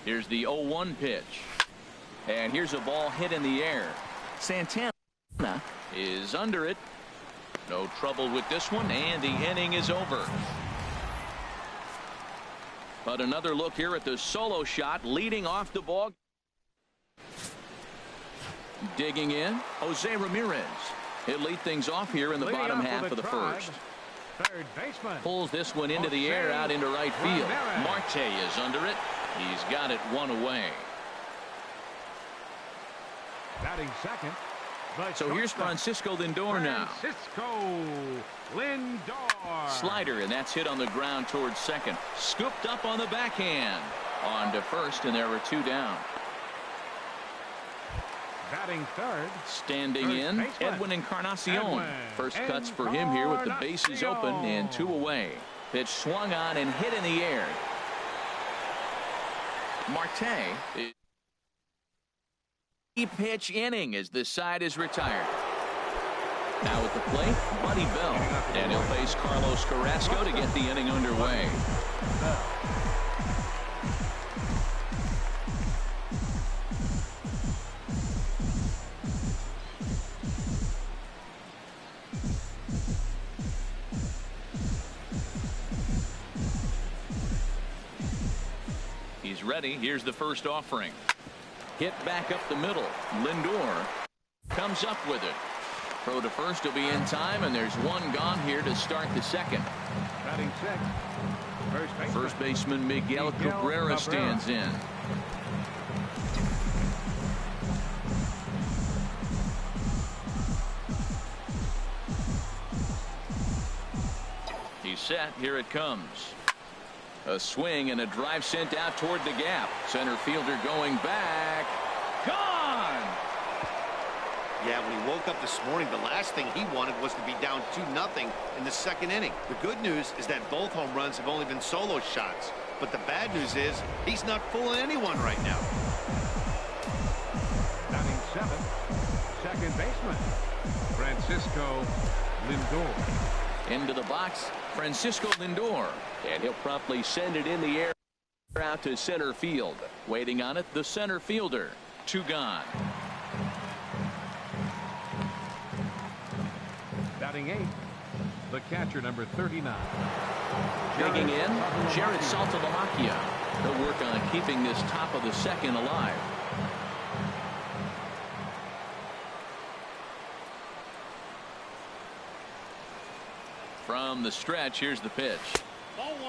Here's the 0-1 pitch. And here's a ball hit in the air. Santana is under it. No trouble with this one, and the inning is over. But another look here at the solo shot leading off the ball. Digging in, Jose Ramirez. He'll lead things off here in the bottom half of the first. Third baseman. Pulls this one into the air out into right field. Marte is under it. He's got it 1 away. Batting second. So here's Francisco Lindor now. Francisco Lindor. Slider, and that's hit on the ground towards second. Scooped up on the backhand. On to first, and there are 2 down. Batting third. Standing in, Edwin Encarnacion. First cuts for him here with the bases open and 2 away. Pitch swung on and hit in the air. Marte. Pitch inning as this side is retired. Now at the plate, Buddy Bell. And he'll face Carlos Carrasco to get the inning underway. He's ready. Here's the first offering. Hit back up the middle. Lindor comes up with it. Throw to first will be in time, and there's 1 gone here to start the second. Batting sixth. First baseman Miguel Cabrera stands in. He's set. Here it comes. A swing and a drive sent out toward the gap. Center fielder going back. Gone! Yeah, when he woke up this morning, the last thing he wanted was to be down 2-0 in the second inning. The good news is that both home runs have only been solo shots. But the bad news is he's not fooling anyone right now. Batting seventh, second baseman, Francisco Lindor. Into the box, Francisco Lindor. And he'll promptly send it in the air out to center field. Waiting on it, the center fielder. 2 gone. Batting eighth, the catcher, number 39. Digging in, Jared Saltalamacchia. He'll work on keeping this top of the second alive. from the stretch. Here's the pitch.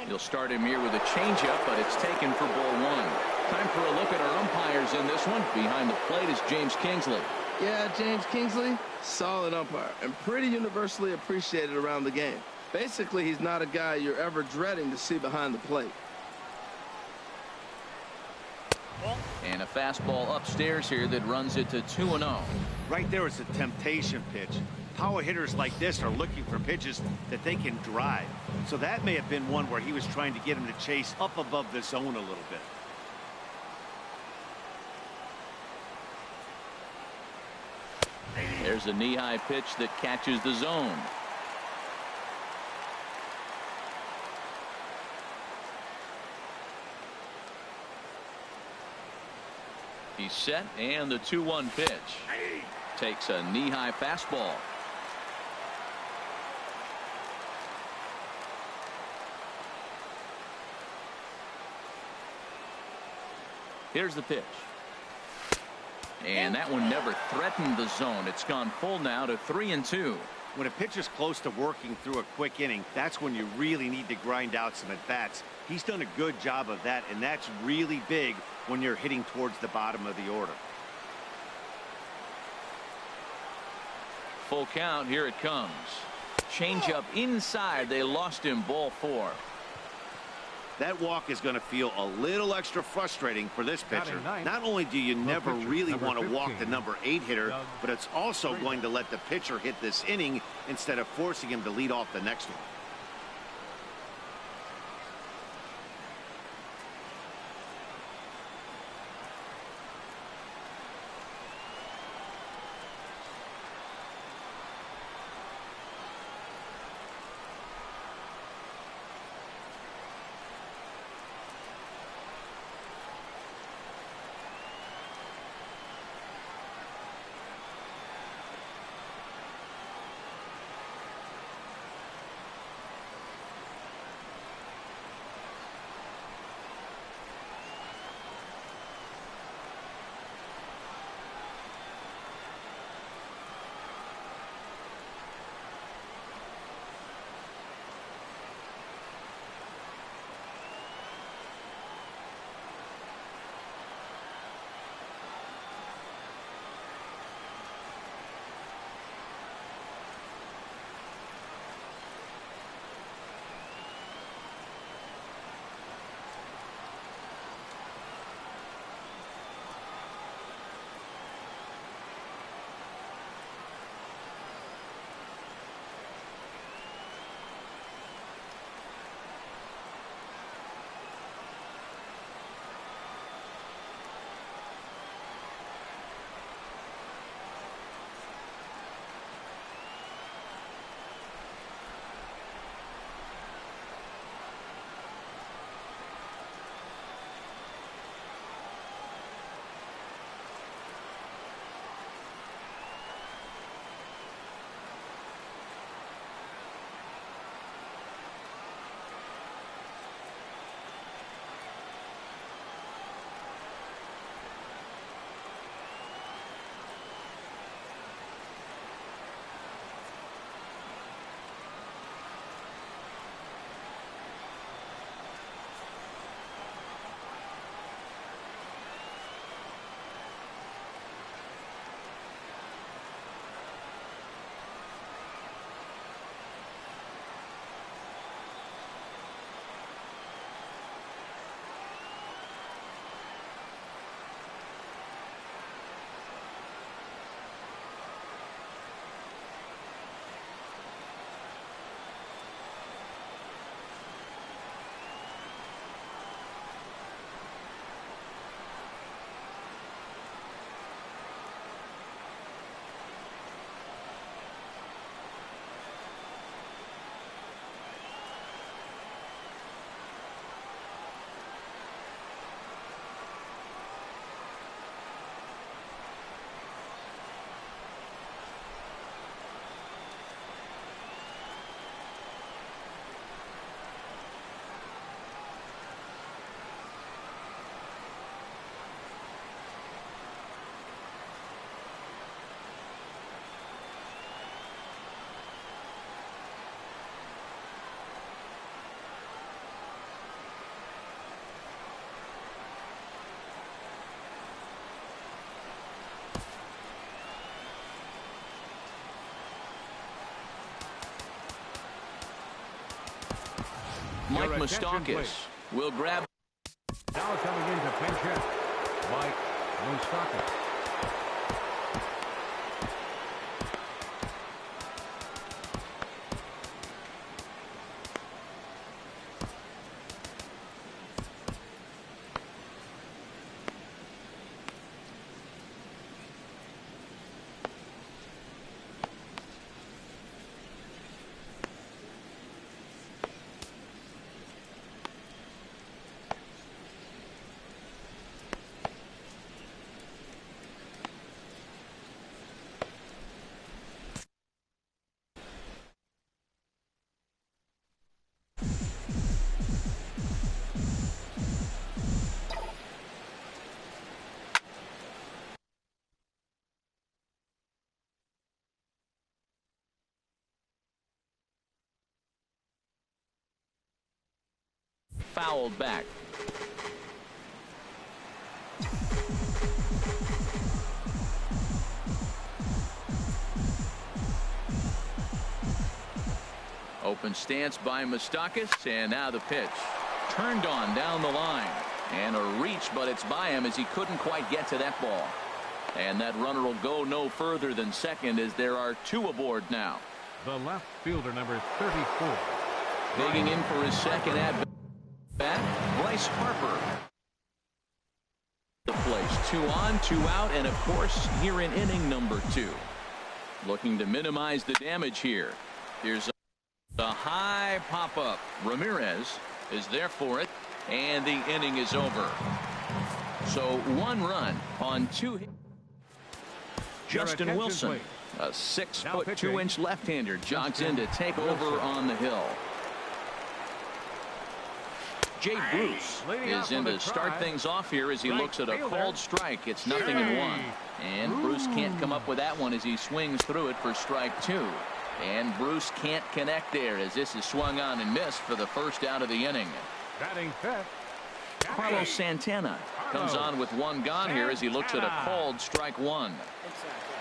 He'll start him here with a changeup, but it's taken for ball one. Time for a look at our umpires in this one. Behind the plate is James Kingsley. Yeah, James Kingsley, solid umpire and pretty universally appreciated around the game. Basically, he's not a guy you're ever dreading to see behind the plate. And a fastball upstairs here that runs it to 2-0. Right there is a temptation pitch. Power hitters like this are looking for pitches that they can drive. So that may have been one where he was trying to get him to chase up above the zone a little bit. There's a knee-high pitch that catches the zone. He's set, and the 2-1 pitch. Takes a knee-high fastball. Here's the pitch. And that one never threatened the zone. It's gone full now to 3-2. When a pitcher's close to working through a quick inning, that's when you really need to grind out some at-bats. He's done a good job of that, and that's really big when you're hitting towards the bottom of the order. Full count. Here it comes. Changeup inside. They lost him. Ball 4. That walk is going to feel a little extra frustrating for this pitcher. Not only do you never really want to walk the number 8 hitter, but it's also going to let the pitcher hit this inning instead of forcing him to lead off the next one. Mike Your attention, Moustakas please. will grab. Now coming in to pinch hit, Mike Moustakas. Fouled back. Open stance by Moustakas, and now the pitch. Turned on down the line. And a reach, but it's by him as he couldn't quite get to that ball. And that runner will go no further than second as there are two aboard now. The left fielder, number 34. Digging in for his second at bat, Bryce Harper. The place, 2 on, 2 out, and of course here in inning number 2. Looking to minimize the damage here. Here's a high pop-up. Ramirez is there for it, and the inning is over. So 1 run on 2 hits. Justin Wilson, a 6'2" left-hander, jogs in to take over on the hill. Jay Bruce is in to start things off here as he looks at a called strike. It's 0-1. And Bruce can't come up with that one as he swings through it for strike 2. And Bruce can't connect there as this is swung on and missed for the first out of the inning. Batting fifth, Carlos Santana comes on with 1 gone here as he looks at a called strike 1.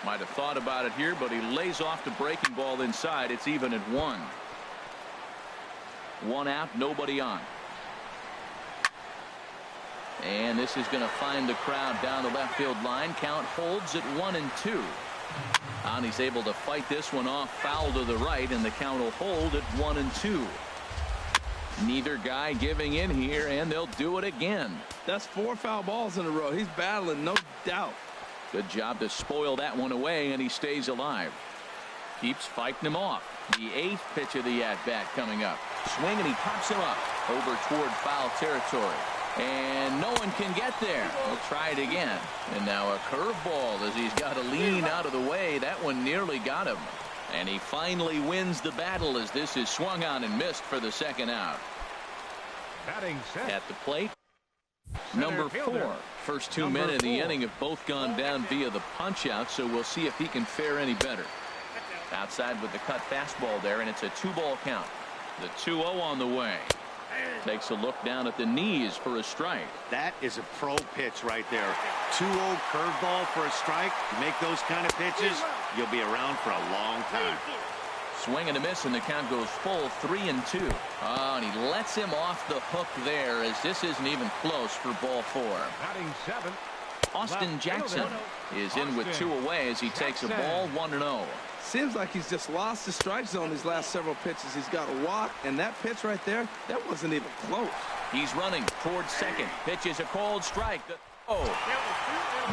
Might have thought about it here, but he lays off the breaking ball inside. It's even at 1. 1 out, nobody on. And this is going to find the crowd down the left field line. Count holds at 1-2. And he's able to fight this one off, foul to the right, and the count will hold at 1-2. Neither guy giving in here, and they'll do it again. That's 4 foul balls in a row. He's battling, no doubt. Good job to spoil that one away, and he stays alive. Keeps fighting him off. The 8th pitch of the at-bat coming up. Swing, and he pops him up over toward foul territory. And no one can get there. We'll try it again. And now a curveball as he's got to lean out of the way. That one nearly got him. And he finally wins the battle as this is swung on and missed for the second out. batting set. At the plate, number 4. First 2 men in the inning have both gone down via the punch out, so we'll see if he can fare any better. Outside with the cut fastball there, and it's a 2-ball count. The 2-0 on the way. Takes a look down at the knees for a strike. That is a pro pitch right there. 2-0 curveball for a strike. You make those kind of pitches, you'll be around for a long time. Swing and a miss, and the count goes full 3-2. Oh, and he lets him off the hook there as this isn't even close for ball 4. Batting 7. Austin Jackson is in with 2 away as he takes a ball 1-0. Seems like he's just lost the strike zone these last several pitches. He's got a walk, and that pitch right there, that wasn't even close. He's running towards second. Pitches a cold strike. Oh,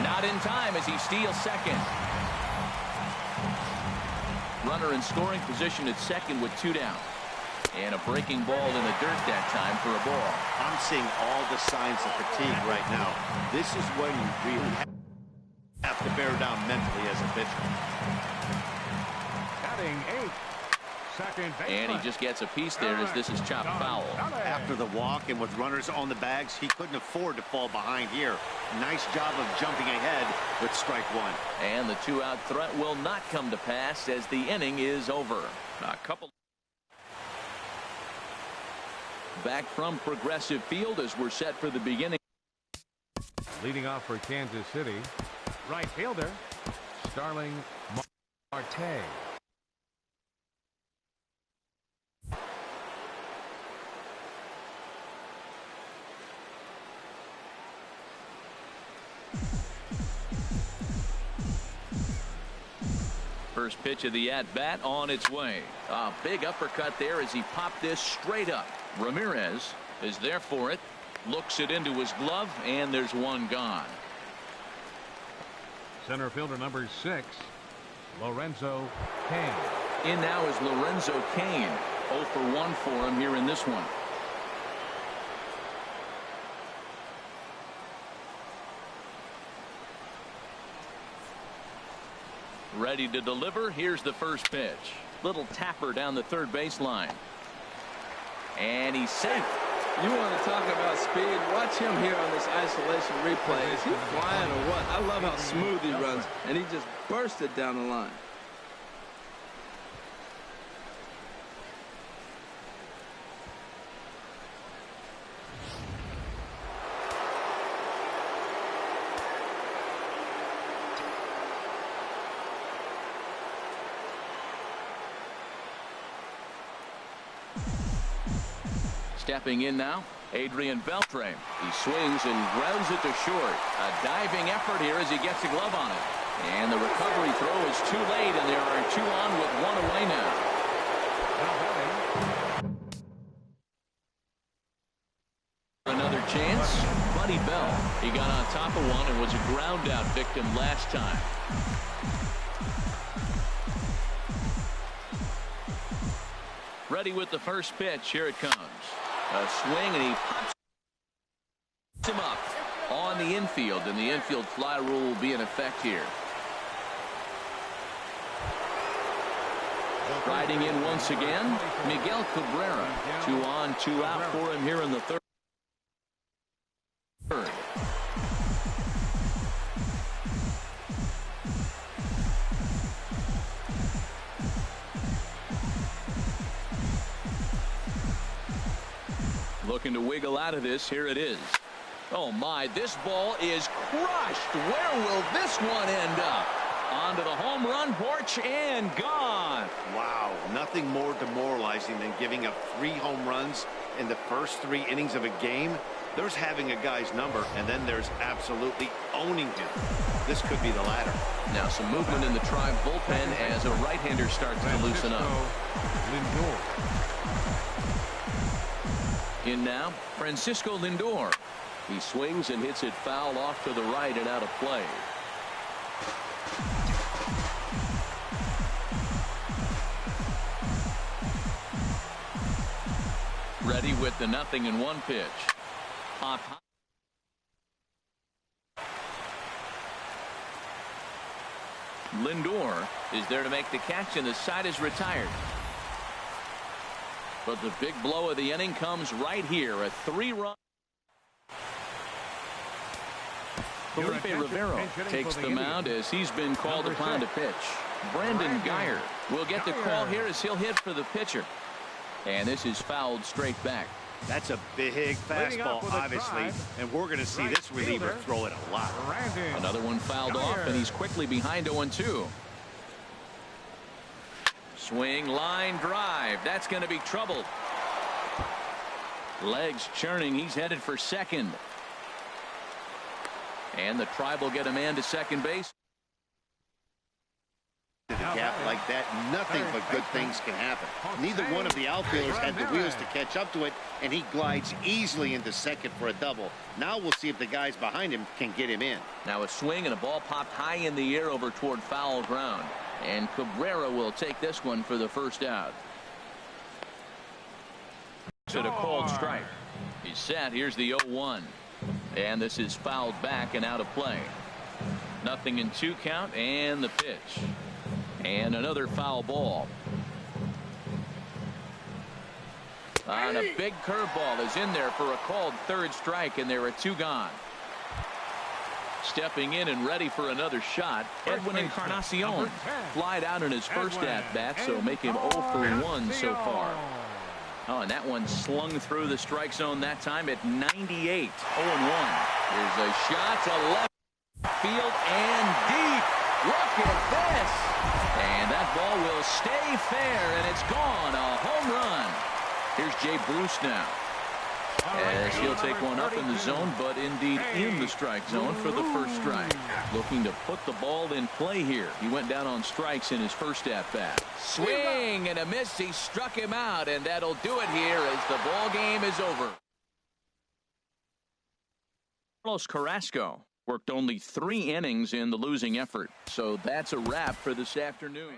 not in time as he steals second. Runner in scoring position at second with 2 down. And a breaking ball in the dirt that time for a ball. I'm seeing all the signs of fatigue right now. This is when you really have to bear down mentally as a pitcher. Batting 8. Second baseman. And he just gets a piece there as this is chopped foul. After the walk and with runners on the bags, he couldn't afford to fall behind here. Nice job of jumping ahead with strike 1. And the 2-out threat will not come to pass as the inning is over. A couple back from Progressive Field as we're set for the beginning. Leading off for Kansas City, right fielder Starling Marte. First pitch of the at-bat on its way. A big uppercut there as he popped this straight up. Ramirez is there for it. Looks it into his glove, and there's one gone. Center fielder number 6, Lorenzo Cain. In now is Lorenzo Cain. 0 for 1 for him here in this one. Ready to deliver. Here's the first pitch. Little tapper down the third baseline. And he's safe. You want to talk about speed? Watch him here on this isolation replay. Is he flying or what? I love how smooth he runs, and he just bursted down the line. Stepping in now, Adrian Beltre. He swings and grounds it to short. A diving effort here as he gets the glove on it. And the recovery throw is too late, and there are 2 on with 1 away now. Another chance. Buddy Bell. He got on top of one and was a ground out victim last time. Ready with the first pitch. Here it comes. A swing, and he pops him up on the infield, and the infield fly rule will be in effect here. Riding in once again, Miguel Cabrera. 2 on, 2 out for him here in the third. Looking to wiggle out of this. Here it is. Oh my, this ball is crushed. Where will this one end up? Onto the home run porch and gone. Wow, nothing more demoralizing than giving up 3 home runs in the first 3 innings of a game. There's having a guy's number, and then there's absolutely owning him. This could be the latter. Now some movement in the Tribe bullpen as a right-hander starts to loosen up. Lindor. In now, Francisco Lindor. He swings and hits it foul off to the right and out of play. Ready with the 0-1 pitch. Popped high. Lindor is there to make the catch, and the side is retired. But the big blow of the inning comes right here. A 3-run. Felipe Rivero takes the mound as he's been called upon to pitch. Brandon Guyer will get the call here as he'll hit for the pitcher. And this is fouled straight back. That's a big fastball, obviously, and we're going to see this reliever throw it a lot. Another one fouled off, and he's quickly behind 0-2. Swing, line drive. That's going to be trouble. Legs churning. He's headed for second. And the Tribe will get a man to second base. The gap like that, nothing but good things can happen. Neither one of the outfielders had the wheels to catch up to it, and he glides easily into second for a double. Now we'll see if the guys behind him can get him in. Now a swing and a ball popped high in the air over toward foul ground. And Cabrera will take this one for the first out. To the called strike. He's set. Here's the 0-1. And this is fouled back and out of play. 0-2 count, and the pitch. And another foul ball. And a big curveball is in there for a called third strike, and there are 2 gone. Stepping in and ready for another shot, Edwin Encarnacion flied out in his first at-bat, so make him 0 for 1 so far. Oh, and that one slung through the strike zone that time at 98. 0-1. Here's a shot to left field and deep. Look at this. And that ball will stay fair, and it's gone. A home run. Here's Jay Bruce now. as he'll take one up in the zone, but indeed in the strike zone for the first strike. Looking to put the ball in play here. He went down on strikes in his first at-bat. Swing and a miss. He struck him out, and that'll do it here as the ball game is over. Carlos Carrasco worked only 3 innings in the losing effort, so that's a wrap for this afternoon.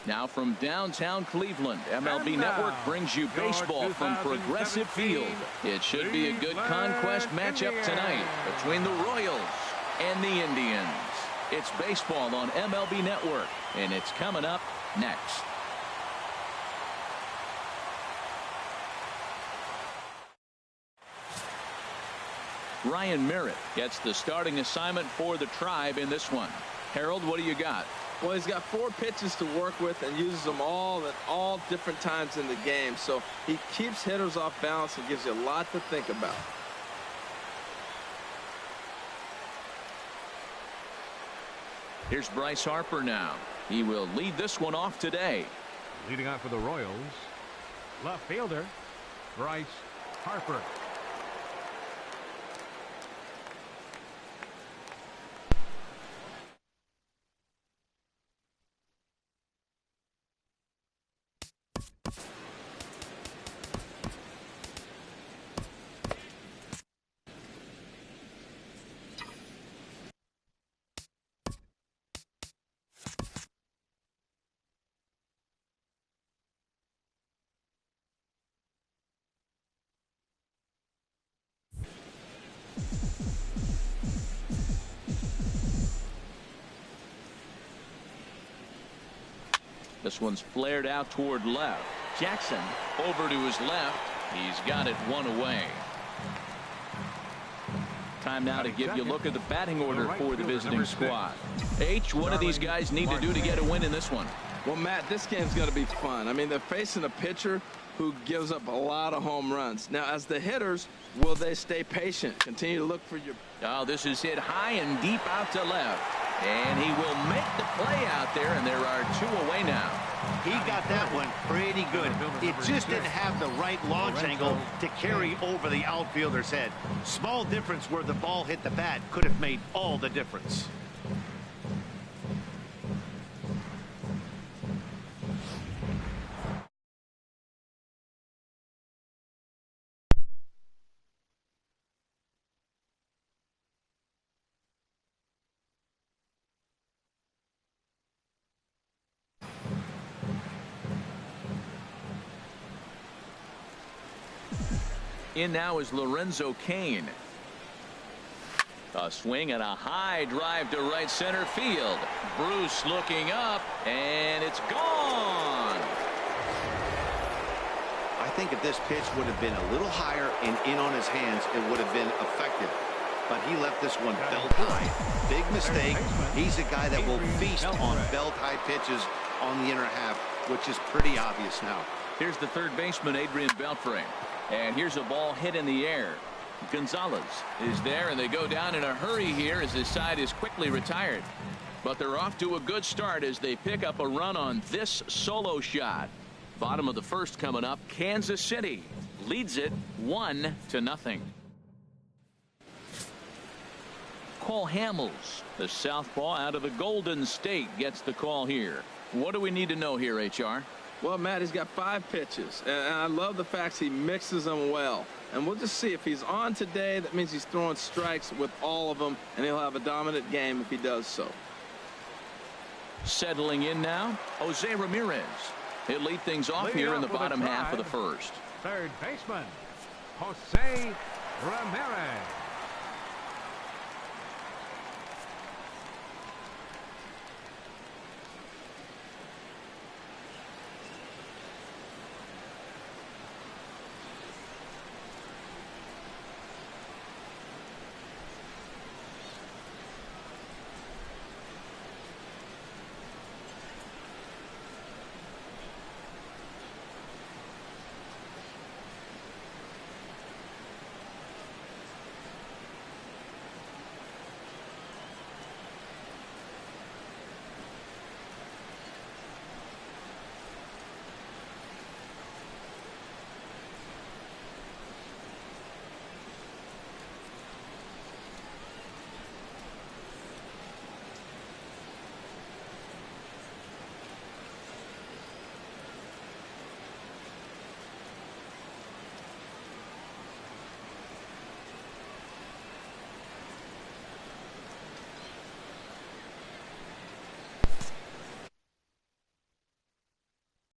Now from downtown Cleveland, MLB Network brings you baseball from Progressive Field. It should be a good conquest matchup tonight between the Royals and the Indians. It's baseball on MLB Network, and it's coming up next. Ryan Merritt gets the starting assignment for the Tribe in this one. Harold, what do you got? Well, he's got 4 pitches to work with and uses them all at all different times in the game. So he keeps hitters off balance and gives you a lot to think about. Here's Bryce Harper now. He will lead this one off today. Leading off for the Royals, left fielder Bryce Harper. This one's flared out toward left. Jackson over to his left. He's got it one away. Time now to give you a look at the batting order for the visiting squad. H, what do these guys need to do to get a win in this one? Well, Matt, this game's going to be fun. I mean, they're facing a pitcher who gives up a lot of home runs. Now, as the hitters, will they stay patient? Continue to look for your... Oh, this is hit high and deep out to left. And he will make the play out there, and there are 2 away now. He got that one pretty good. It just didn't have the right launch angle to carry over the outfielder's head. Small difference where the ball hit the bat could have made all the difference. In now is Lorenzo Cain. A swing and a high drive to right center field. Bruce looking up, and it's gone. I think if this pitch would have been a little higher and in on his hands, it would have been effective. But he left this one belt high. Big mistake. He's a guy that will feast on belt high pitches on the inner half, which is pretty obvious now. Here's the third baseman, Adrian Beltre. And here's a ball hit in the air. Gonzalez is there, and they go down in a hurry here as his side is quickly retired. But they're off to a good start as they pick up a run on this solo shot. Bottom of the first coming up. Kansas City leads it 1-0. Cole Hamels, the southpaw out of the Golden State, gets the call here. What do we need to know here, HR? Well, Matt, he's got 5 pitches, and I love the fact he mixes them well. And we'll just see if he's on today. That means he's throwing strikes with all of them, and he'll have a dominant game if he does so. Settling in now, Jose Ramirez. He'll lead things off here in the bottom half of the first. Third baseman, Jose Ramirez.